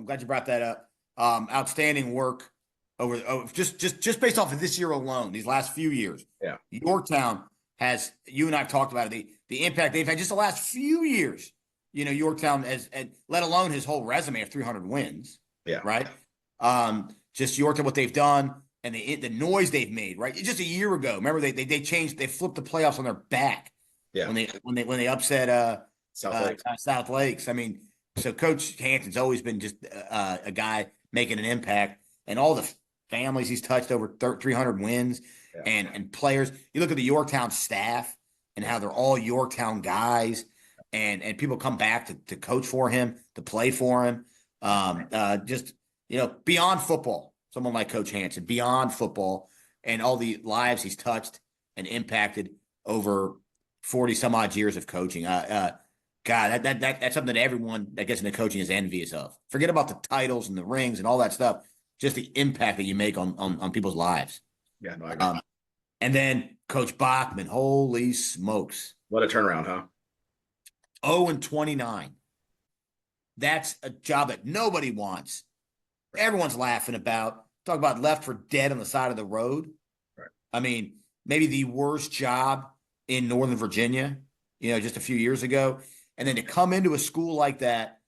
Outstanding work over just based off of this year alone, these last few years. Yeah, Yorktown has, you and I have talked about it, the impact they've had just the last few years. Yorktown has, let alone his whole resume of 300 wins. Yeah, right. Just Yorktown, what they've done and the noise they've made. Right, just a year ago. Remember they changed, they flipped the playoffs on their back. Yeah, when they upset South Lakes. I mean, so Coach Hanson's always been just a guy making an impact, and all the families he's touched, over 300 wins, and players. You look at the Yorktown staff and how they're all Yorktown guys, and people come back to coach for him, to play for him. Just beyond football, someone like Coach Hanson, beyond football, and all the lives he's touched and impacted over 40 some odd years of coaching. God, that's something that everyone that gets into coaching is envious of. Forget about the titles and the rings and all that stuff. Just the impact that you make on people's lives. Yeah, no, I agree. And then Coach Bachman, holy smokes. What a turnaround, huh? 0-29. That's a job that nobody wants. Everyone's laughing about. Talk about left for dead on the side of the road. Right. I mean, maybe the worst job in Northern Virginia, just a few years ago. And then to come into a school like that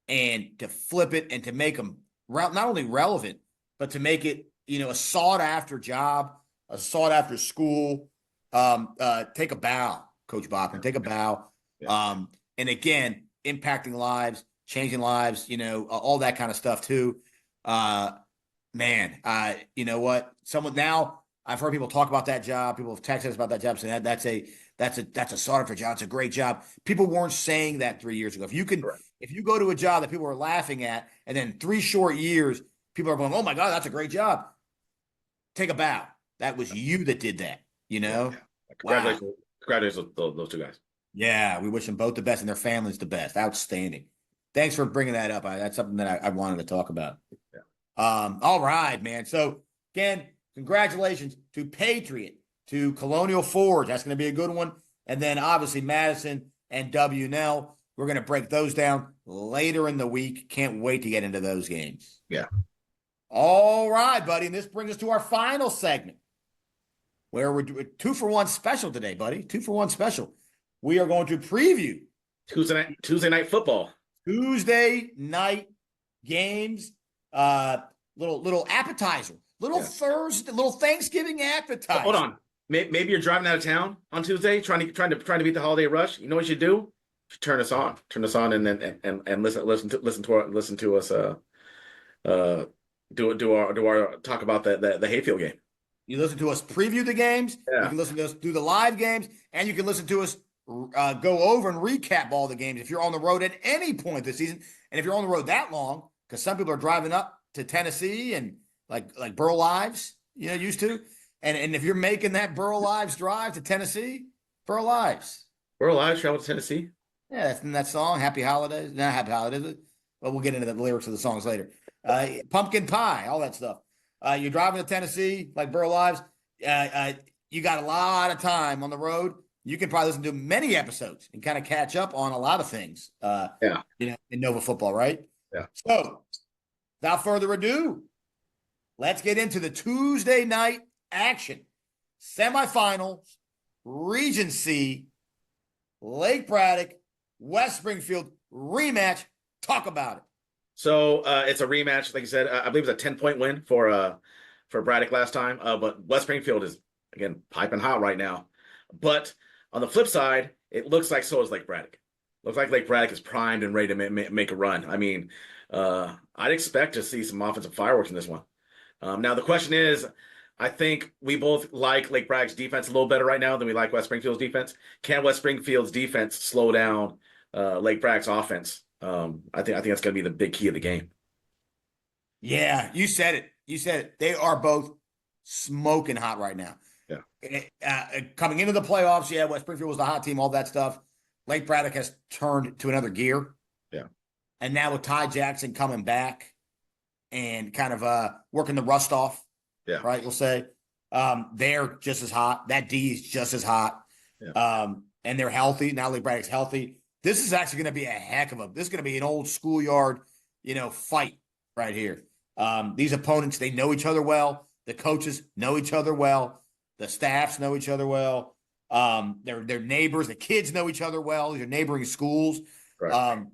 and to flip it and to make them not only relevant, but to make it, a sought-after job, a sought-after school. Take a bow, Coach Bachman. Take a bow. Yeah. And again, impacting lives, changing lives, all that kind of stuff too. Man, you know what? Now I've heard people talk about that job. People have texted us about that job, saying that's a sought-after job. It's a great job. People weren't saying that 3 years ago. If you go to a job that people are laughing at, and then 3 short years, people are going, "Oh my God, that's a great job." Take a bow. That was you that did that. Yeah. Congratulations, wow. Congratulations those two guys. Yeah, we wish them both the best and their families the best. Outstanding. Thanks for bringing that up. That's something that I wanted to talk about. Yeah. All right, man. So again, congratulations to Patriot, to Colonial Forge. That's going to be a good one. And then obviously Madison and W&L. We're going to break those down later in the week. Can't wait to get into those games. Yeah. All right, buddy. And this brings us to our final segment, where we're doing 2-for-1 special today, buddy. 2-for-1 special. We are going to preview Tuesday night football. Tuesday night games. Little appetizer. Little Thanksgiving appetizer. Hold on. Maybe you're driving out of town on Tuesday, trying to beat the holiday rush. You know what you do? You turn us on. Turn us on and listen to us do our talk about the Hayfield game. You listen to us preview the games. Yeah. You can listen to us do the live games, and you can listen to us go over and recap all the games if you're on the road at any point this season. And if you're on the road that long, because some people are driving up to Tennessee and like Burl Ives, used to. And if you're making that Burl Ives drive to Tennessee, Burl Ives travel to Tennessee. Yeah, that's in that song, Happy Holidays. Not Happy Holidays, but we'll get into the lyrics of the songs later. Pumpkin pie, all that stuff. You're driving to Tennessee like Burl Ives. You got a lot of time on the road. You can probably listen to many episodes and kind of catch up on a lot of things. In Nova football, right? Yeah. So, without further ado, let's get into the Tuesday night action. Semifinals, Region C, Lake Braddock, West Springfield rematch. Talk about it. So it's a rematch, like you said. I believe it's a 10-point win for Braddock last time. But West Springfield is again piping hot right now. But on the flip side, it looks like so is Lake Braddock. Looks like Lake Braddock is primed and ready to make a run. I mean, I'd expect to see some offensive fireworks in this one. Now the question is, I think we both like Lake Braddock's defense a little better right now than we like West Springfield's defense. Can West Springfield's defense slow down Lake Braddock's offense I think that's going to be the big key of the game. Yeah, you said it. You said it. They are both smoking hot right now. Coming into the playoffs, yeah, West Springfield was the hot team, all that stuff. Lake Braddock has turned to another gear. Yeah. And now with Ty Jackson coming back and kind of working the rust off, right, you'll say, they're just as hot. That D is just as hot. Yeah. And they're healthy. Now Lake Braddock's healthy. This is actually going to be this is going to be an old schoolyard, fight right here. These opponents, they know each other well. The coaches know each other well. The staffs know each other well. They're neighbors. The kids know each other well. These are neighboring schools. Right.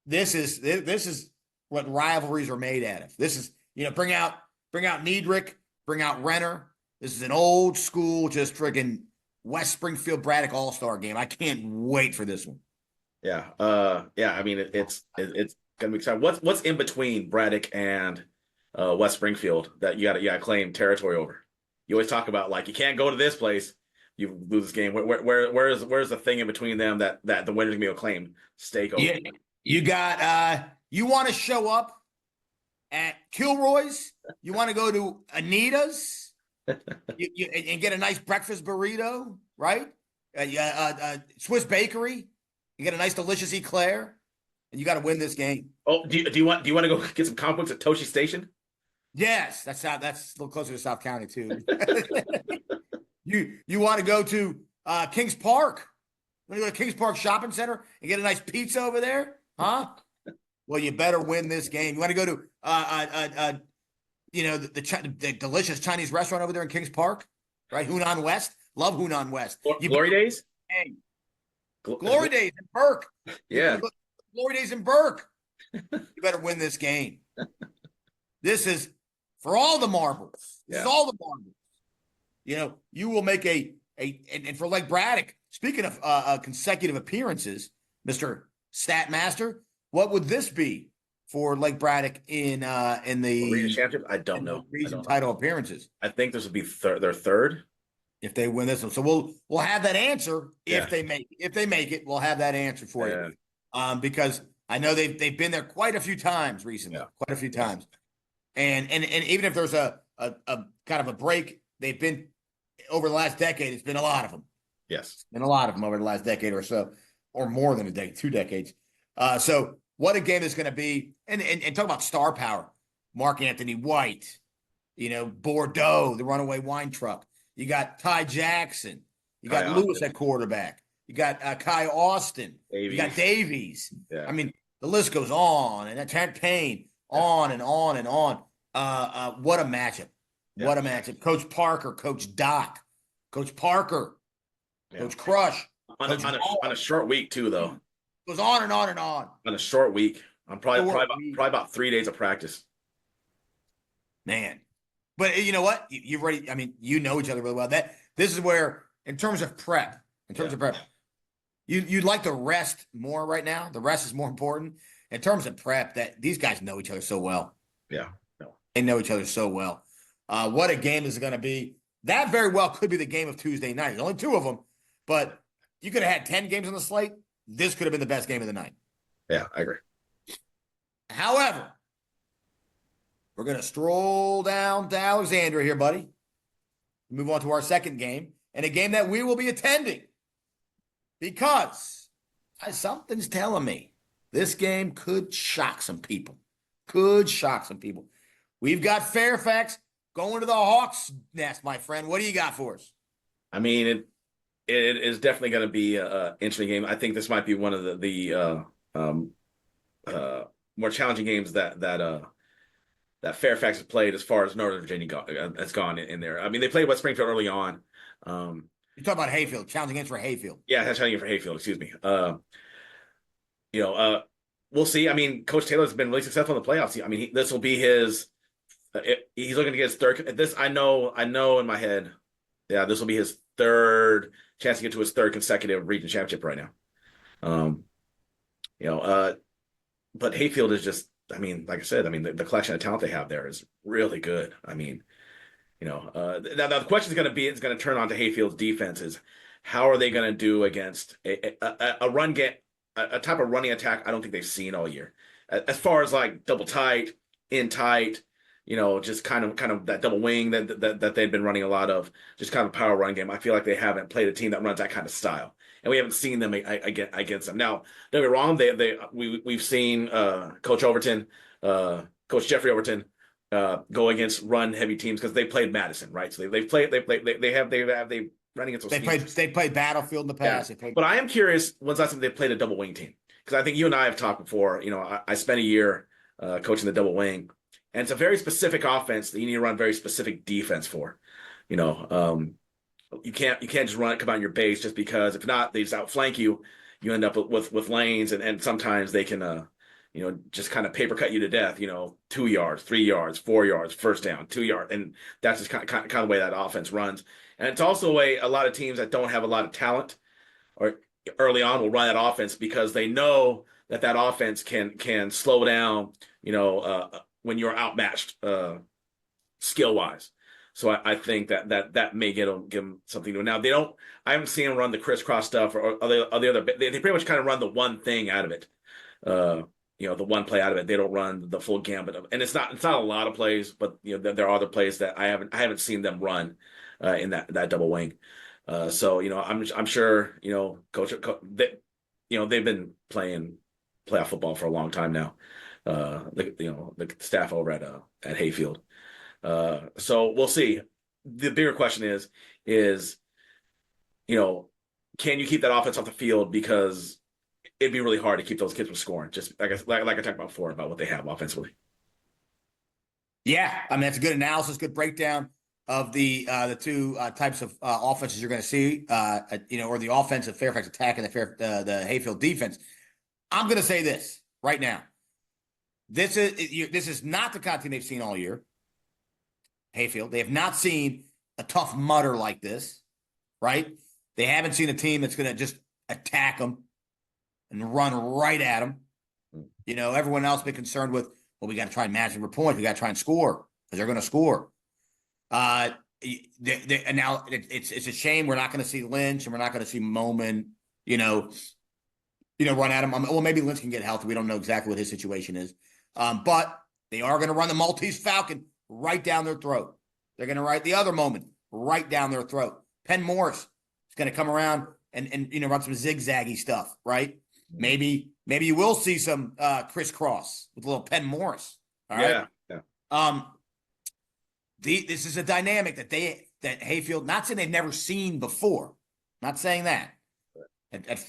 This is what rivalries are made out of. This is, bring out Niedrich, bring out Renner. This is an old school, just friggin' West Springfield Braddock All-Star game. I can't wait for this one. Yeah. I mean, it's gonna be exciting. What's in between Braddock and West Springfield that you gotta claim territory over? You always talk about, like, you can't go to this place, you lose this game. Where's the thing in between them that the winner's gonna be acclaimed stake over? Yeah, you got you want to show up at Kilroy's, you want to go to Anita's, and get a nice breakfast burrito, right? Swiss Bakery, you get a nice delicious eclair, and you got to win this game. Oh, do you want to go get some comic books at Toshi Station? Yes, that's a little closer to South County too. You want to go to Kings Park? You want to go to Kings Park Shopping Center and get a nice pizza over there? Huh? Well, you better win this game. You want to go to the delicious Chinese restaurant over there in Kings Park, right? Hunan West. Love Hunan West. Glory Days? Hey. Glory Days in Burke. Yeah. Glory Days in Burke. You better win this game. This is for all the marbles. This is all the marbles. You will make and for Lake Braddock, speaking of consecutive appearances, Mr. Stat Master, what would this be for Lake Braddock in the region championship? I don't know. Region title appearances. I think this would be their third if they win this one. So we'll have that answer if they make it. If they make it, we'll have that answer for you. Because I know they've been there quite a few times recently, quite a few times. And even if there's a kind of a break, they've been over the last decade. It's been a lot of them. Yes, it's been a lot of them over the last decade or so, or more than a decade, 2 decades. So what a game is going to be, and talk about star power. Mark Anthony White, Bordeaux, the runaway wine truck. You got Ty Jackson. You got Lewis at quarterback. You got Kai Austin. Davies. You got Davies. Yeah. I mean, the list goes on, and Trent Payne, on and on and on. What a matchup. Yeah. What a matchup. Coach Parker, Coach Doc, Coach Parker, Coach Crush. On a short week, too, though. It goes on and on and on. On a short week. I'm probably about 3 days of practice. Man. But you know what? You've already, you know each other really well. This is where, in terms of prep, you'd like to rest more right now. The rest is more important. In terms of prep, that these guys know each other so well. Yeah. They know each other so well. What a game is going to be. That very well could be the game of Tuesday night. There's only 2 of them, but you could have had 10 games on the slate. This could have been the best game of the night. Yeah, I agree. However, we're going to stroll down to Alexandria here, buddy. Move on to our second game, and a game that we will be attending because something's telling me this game could shock some people. We've got Fairfax going to the Hawks' nest, my friend. What do you got for us? I mean, it is definitely going to be an interesting game. I think this might be one of the more challenging games that Fairfax has played as far as Northern Virginia has gone in there. I mean, they played West Springfield early on. You're talking about Hayfield, challenging games for Hayfield. Yeah, that's challenging for Hayfield. Excuse me. We'll see. I mean, Coach Taylor's been really successful in the playoffs. I mean, this will be his. He's looking to get his third. This I know in my head. Yeah, this will be his third chance to get to his third consecutive region championship right now. But Hayfield is just. I mean, like I said, the collection of talent they have there is really good. I mean, now the question is going to turn on to Hayfield's defenses. How are they going to do against a run game? a type of running attack I don't think they've seen all year. As far as like double tight, in tight, just kind of that double wing that they've been running a lot of, just kind of a power run game. I feel like they haven't played a team that runs that kind of style, and we haven't seen them against them. Now, don't get me wrong, we've seen Coach Jeffrey Overton go against run heavy teams because they played Madison, right? So they running against those they played Battlefield in the past. Yeah. But I am curious when's last time they played a double wing team, because I think you and I have talked before. I spent a year coaching the double wing, and it's a very specific offense that you need to run very specific defense for. You can't just come out on your base just because if not, they just outflank you. You end up with lanes, and sometimes they can just kind of paper cut you to death. 2 yards, 3 yards, 4 yards, first down, 2 yards, and that's just kind of the way that offense runs. And it's also a way a lot of teams that don't have a lot of talent or early on will run that offense because they know that offense can slow down, when you're outmatched skill wise. So I think that may give them something new. Now I haven't seen them run the crisscross stuff or the other. They pretty much kind of run the one thing out of it. The one play out of it. They don't run the full gambit of, and it's not a lot of plays, but there are other plays that I haven't seen them run in that double wing. So I'm sure coach they've been playing playoff football for a long time now. The staff over at Hayfield. So we'll see. The bigger question is can you keep that offense off the field, because it'd be really hard to keep those kids from scoring. Just like I talked about before about what they have offensively. Yeah, I mean that's a good analysis, good breakdown of the two types of offenses you're going to see, or the offensive Fairfax attack and the Hayfield defense. I'm going to say this right now: this is not the kind of team they've seen all year. Hayfield, they have not seen a tough mutter like this, right? They haven't seen a team that's going to just attack them and run right at them. Everyone else been concerned with, well, we got to try and match them for points. We got to try and score because they're going to score. And now it's a shame we're not going to see Lynch and we're not going to see Moman, run at him. Well, maybe Lynch can get healthy. We don't know exactly what his situation is. But they are going to run the Maltese Falcon right down their throat. They're going to write the other moment right down their throat. Penn Morris is going to come around and run some zigzaggy stuff, right? Maybe you will see some crisscross with a little Penn Morris. All right. Yeah. This is a dynamic that Hayfield, not saying they've never seen before. Not saying that.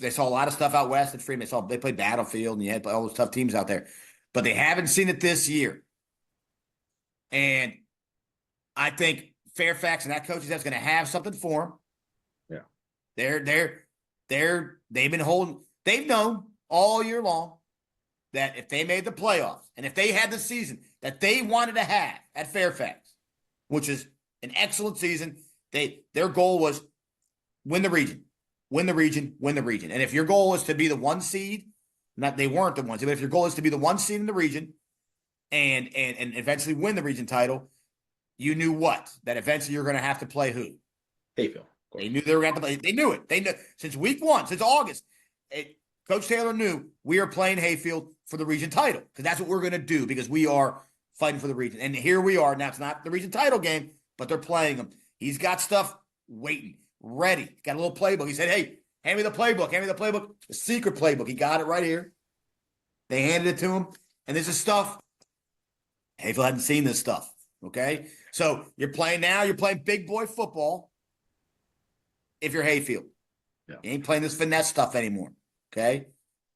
They saw a lot of stuff out west at Freeman. They played Battlefield and you had all those tough teams out there, but they haven't seen it this year. And I think Fairfax and that coaching staff is going to have something for them. Yeah. They've been holding. They've known all year long that if they made the playoffs and if they had the season that they wanted to have at Fairfax, which is an excellent season, their goal was win the region. And if your goal is to be the one seed, they weren't the one seed, but if your goal is to be the one seed in the region and eventually win the region title, you knew what? That eventually you're going to have to play who? Hayfield. They knew they were going to play. They knew it. They knew since week one, since August. Coach Taylor knew we are playing Hayfield for the region title because that's what we're going to do because we are fighting for the region. And here we are. Now, it's not the region title game, but they're playing them. He's got stuff waiting, ready. Got a little playbook. He said, hey, hand me the playbook. The secret playbook. He got it right here. They handed it to him. And this is stuff. Hayfield hadn't seen this stuff, okay? So you're playing big boy football if you're Hayfield. Yeah. You ain't playing this finesse stuff anymore. Okay.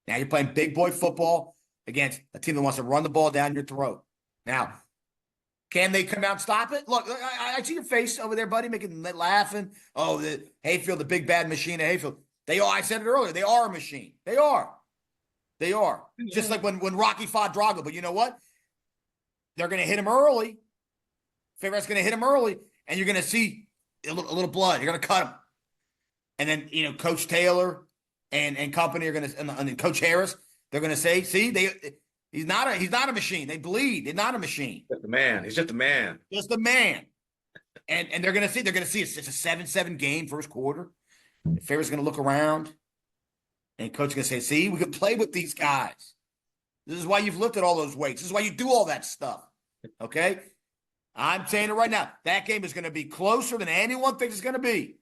Now you're playing big boy football against a team that wants to run the ball down your throat. Now, can they come out and stop it? Look, I see your face over there, buddy, laughing. Oh, the Hayfield, the big bad machine of Hayfield. I said it earlier. They are a machine. They are. Yeah. Just like when Rocky fought Drago. But you know what? They're going to hit him early. Fairfax going to hit him early, and you're going to see a little blood. You're going to cut him. And then, Coach Taylor and company are going to, and Coach Harris, they're going to say, see, he's not a machine. They bleed. They're not a machine. Just a man. He's just a man. Just a man. And they're going to see it's a 7-7 game first quarter. Fairfax is going to look around. And coach is going to say, see, we can play with these guys. This is why you've lifted all those weights. This is why you do all that stuff. Okay? I'm saying it right now. That game is going to be closer than anyone thinks it's going to be.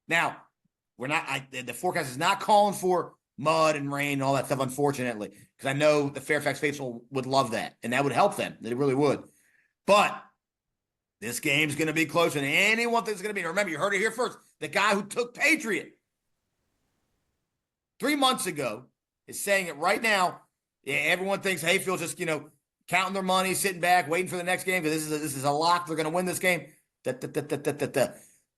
Now, the forecast is not calling for mud and rain and all that stuff, unfortunately, because I know the Fairfax faithful would love that, and that would help them. They really would. But this game's going to be closer than anyone thinks it's going to be. And remember, you heard it here first. The guy who took Patriot 3 months ago is saying it right now. Yeah, everyone thinks Hayfield's just, counting their money, sitting back, waiting for the next game because this is a lock. They're going to win this game.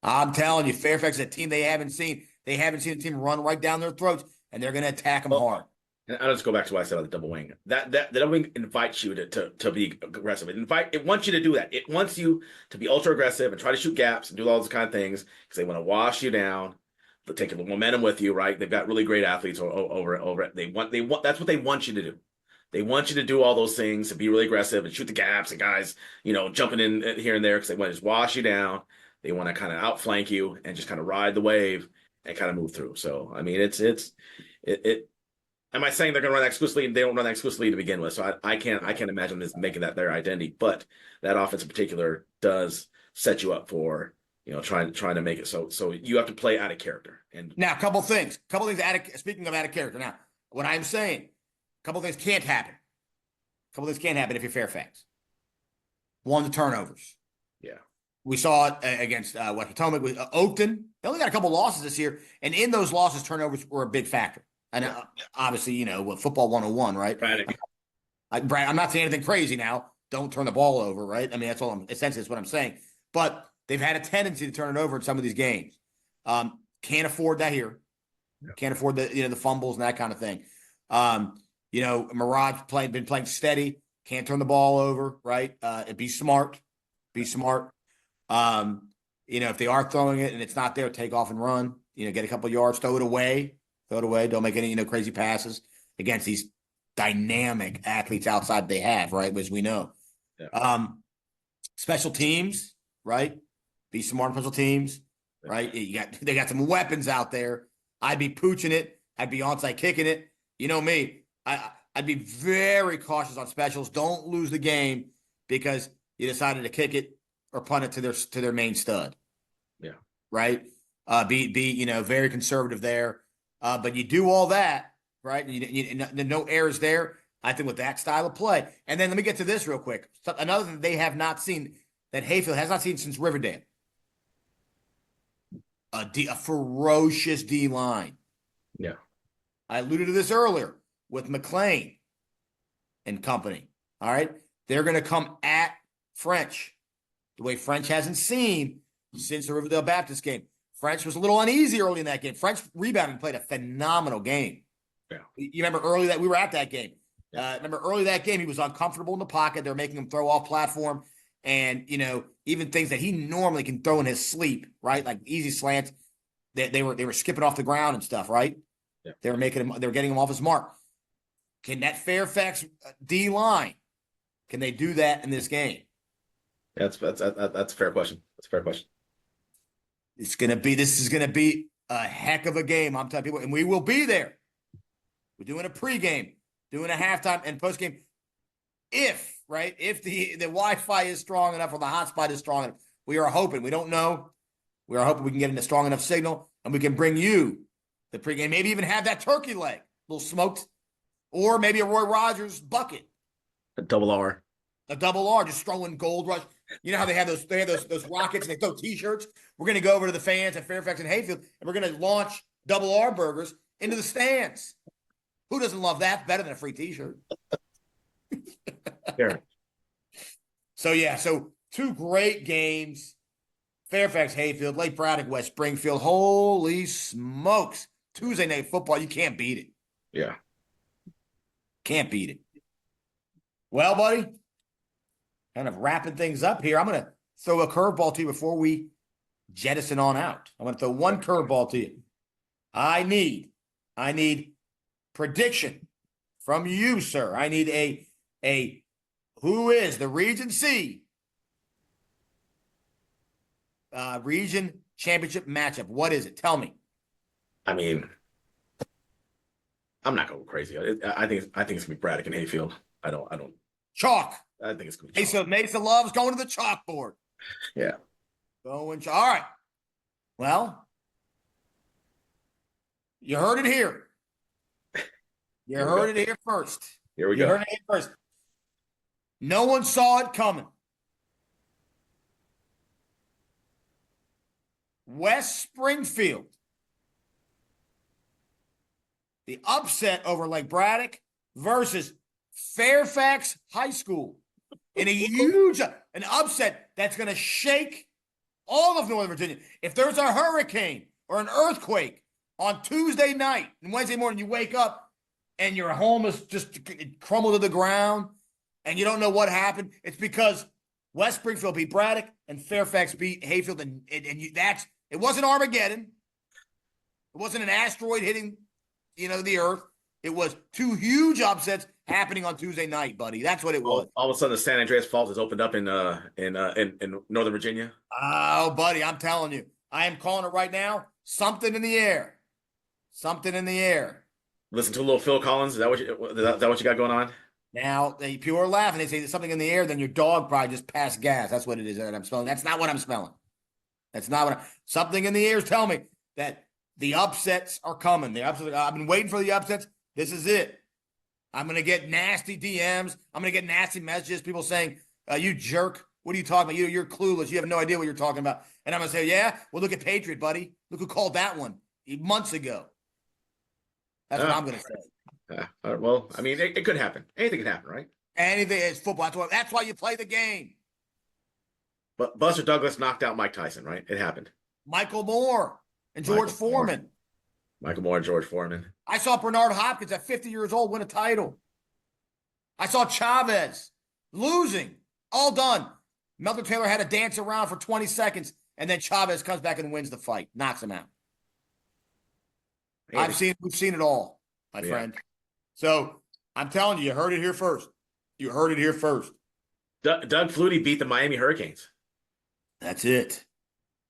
I'm telling you, Fairfax is a team they haven't seen. They haven't seen a team run right down their throats, and they're going to attack them hard. And I'll just go back to what I said about the double wing. That the double wing invites you to be aggressive. It wants you to do that. It wants you to be ultra aggressive and try to shoot gaps and do all those kind of things because they want to wash you down. They'll take the momentum with you, right? They've got really great athletes over. They want that's what they want you to do. They want you to do all those things and be really aggressive and shoot the gaps and guys, jumping in here and there because they want to just wash you down. They want to kind of outflank you and just kind of ride the wave and kind of move through. So, I mean, it. Am I saying they're going to run exclusively? They don't run exclusively to begin with. So I can't imagine this making that their identity. But that offense in particular does set you up for, trying to make it. So you have to play out of character. And now, a couple things speaking of out of character. Now, what I'm saying, a couple things can't happen. A couple things can't happen if you're Fairfax. One, the turnovers. Yeah. We saw it against West Potomac with Oakton. They only got a couple losses this year. And in those losses, turnovers were a big factor. And obviously, football 101, right? I'm not saying anything crazy now. Don't turn the ball over, right? I mean, that's all essentially is what I'm saying. But they've had a tendency to turn it over in some of these games. Can't afford that here. Can't afford the fumbles and that kind of thing. Mirage been playing steady. Can't turn the ball over, right? Be smart. Be smart. If they are throwing it and it's not there, take off and run. Get a couple yards, throw it away. Don't make any, crazy passes against these dynamic athletes outside they have, right? As we know. Yeah. Special teams, right? Be smart on special teams, right? They got some weapons out there. I'd be pooching it. I'd be onside kicking it. You know me. I'd be very cautious on specials. Don't lose the game because you decided to kick it or punt it to their main stud. Yeah. Right? Be very conservative there. But you do all that, right? No errors there. I think with that style of play. And then let me get to this real quick. So another thing they have not seen that Hayfield has not seen since Riverdale. A ferocious D line. Yeah. I alluded to this earlier with McLean and company. All right. They're going to come at French the way French hasn't seen since the Riverdale Baptist game. French was a little uneasy early in that game. French rebounded and played a phenomenal game. Yeah. You remember early that we were at that game. Remember early that game, he was uncomfortable in the pocket. They're making him throw off platform. And, even things that he normally can throw in his sleep, right? Like easy slants. They were skipping off the ground and stuff, right? Yeah. They were getting him off his mark. Can that Fairfax D line, can they do that in this game? That's a fair question. That's a fair question. This is gonna be a heck of a game. I'm telling people, and we will be there. We're doing a pregame, doing a halftime and postgame. If the Wi-Fi is strong enough or the hotspot is strong enough, we are hoping. We don't know. We are hoping we can get in a strong enough signal and we can bring you the pregame. Maybe even have that turkey leg, a little smoked, or maybe a Roy Rogers bucket, A double R, just throwing Gold Rush. You know how they have those rockets and they throw T-shirts. We're going to go over to the fans at Fairfax and Hayfield, and we're going to launch double R burgers into the stands. Who doesn't love that better than a free T-shirt? Yeah. So two great games. Fairfax, Hayfield, Lake Braddock, West Springfield. Holy smokes. Tuesday night football, you can't beat it. Yeah. Can't beat it. Well, buddy, kind of wrapping things up here. I'm going to throw a curveball to you before we jettison on out. I'm going to throw one curveball to you. I need prediction from you, sir. I need a who is the Region C region championship matchup. What is it? Tell me. I mean, I'm not going crazy. I think it's gonna be Braddock and Hayfield. I don't. Chalk. I think it's gonna be Chalk. Mesa loves going to the chalkboard. Yeah. All right. Well, you heard it here. You heard it here first. Here we go. You heard it here first. No one saw it coming. West Springfield. The upset over Lake Braddock versus Fairfax High School in a huge an upset that's going to shake all of Northern Virginia. If there's a hurricane or an earthquake on Tuesday night and Wednesday morning, you wake up and your home is just crumbled to the ground and you don't know what happened, it's because West Springfield beat Braddock and Fairfax beat Hayfield, and it wasn't Armageddon. It wasn't an asteroid hitting the earth. It was two huge upsets happening on Tuesday night, buddy. That's what it was. All of a sudden, the San Andreas Fault has opened up in Northern Virginia. Oh, buddy, I'm telling you, I am calling it right now. Something in the air. Something in the air. Listen to a little Phil Collins. Is that what you got going on? Now, people are laughing. They say there's something in the air. Then your dog probably just passed gas. That's what it is that I'm smelling. That's not what I'm smelling. That's not what something in the air is telling me that the upsets are coming. I've been waiting for the upsets. This is it. I'm going to get nasty DMs. I'm going to get nasty messages. People saying, you jerk. What are you talking about? You're clueless. You have no idea what you're talking about. And I'm going to say, yeah, well, look at Patriot, buddy. Look who called that one months ago. That's what I'm going to say. Well, I mean, it could happen. Anything can happen, right? Anything is football. That's why you play the game. But Buster Douglas knocked out Mike Tyson, right? It happened. Michael Moore and George Foreman. Michael Moore and George Foreman. I saw Bernard Hopkins at 50 years old win a title. I saw Chavez losing. All done. Melvin Taylor had to dance around for 20 seconds, and then Chavez comes back and wins the fight. Knocks him out. We've seen it all, my friend. So I'm telling you, you heard it here first. You heard it here first. Doug Flutie beat the Miami Hurricanes. That's it.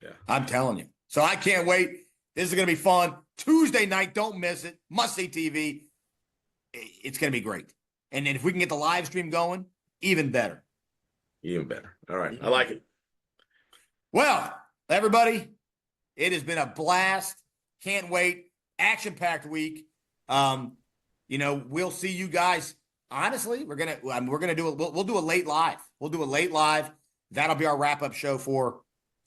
Yeah. I'm telling you. So I can't wait. This is going to be fun. Tuesday night, don't miss it. Must see TV. It's going to be great. And then if we can get the live stream going, even better. Even better. All right. I like it. Well, everybody, it has been a blast. Can't wait. Action-packed week. We'll see you guys. Honestly, we're gonna do it. We'll do a late live. We'll do a late live. That'll be our wrap-up show for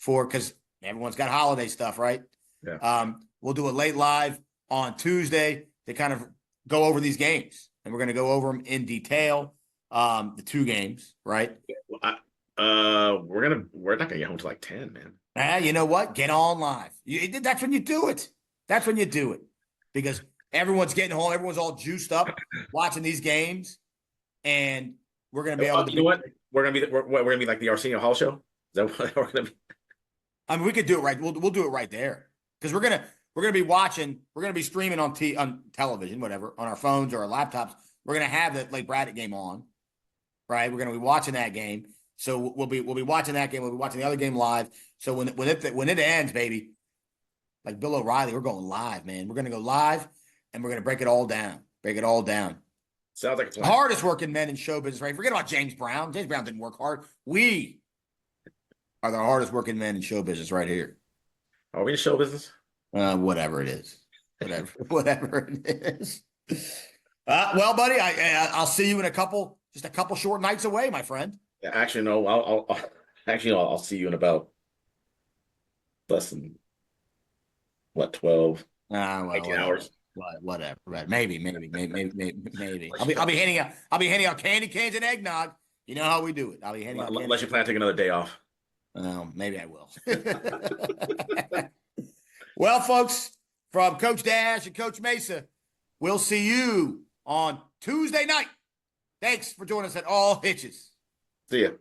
because everyone's got holiday stuff, right? Yeah. We'll do a late live on Tuesday to kind of go over these games, and we're going to go over them in detail. The two games, right? We're not gonna get home till like 10, man. You know what? Get on live. That's when you do it. That's when you do it because everyone's getting home. Everyone's all juiced up watching these games, and we're going to be able to. You know what? We're gonna be like the Arsenio Hall show. Is that what we're gonna be? I mean, we could do it right. We'll do it right there because we're gonna be watching. We're gonna be streaming on television, whatever, on our phones or our laptops. We're gonna have the Lake Braddock game on, right? We're gonna be watching that game. So we'll be watching that game. We'll be watching the other game live. So when it ends, baby, like Bill O'Reilly, we're going live, man. We're gonna go live, and we're gonna break it all down. Break it all down. Sounds like it's hardest working men in show business, right? Forget about James Brown. James Brown didn't work hard. We are the hardest working men in show business right here. Are we in show business? Whatever it is. Whatever it is. Well, buddy, I'll see you in just a couple short nights away, my friend. Yeah, actually, no. I'll see you in about less than 12, 18 hours. Whatever. Maybe. I'll be handing out candy canes and eggnog. You know how we do it. I'll be handing out. Unless you plan to take another day off. Maybe I will. Well, folks, from Coach Dash and Coach Mesa, we'll see you on Tuesday night. Thanks for joining us at All Hitches. See ya.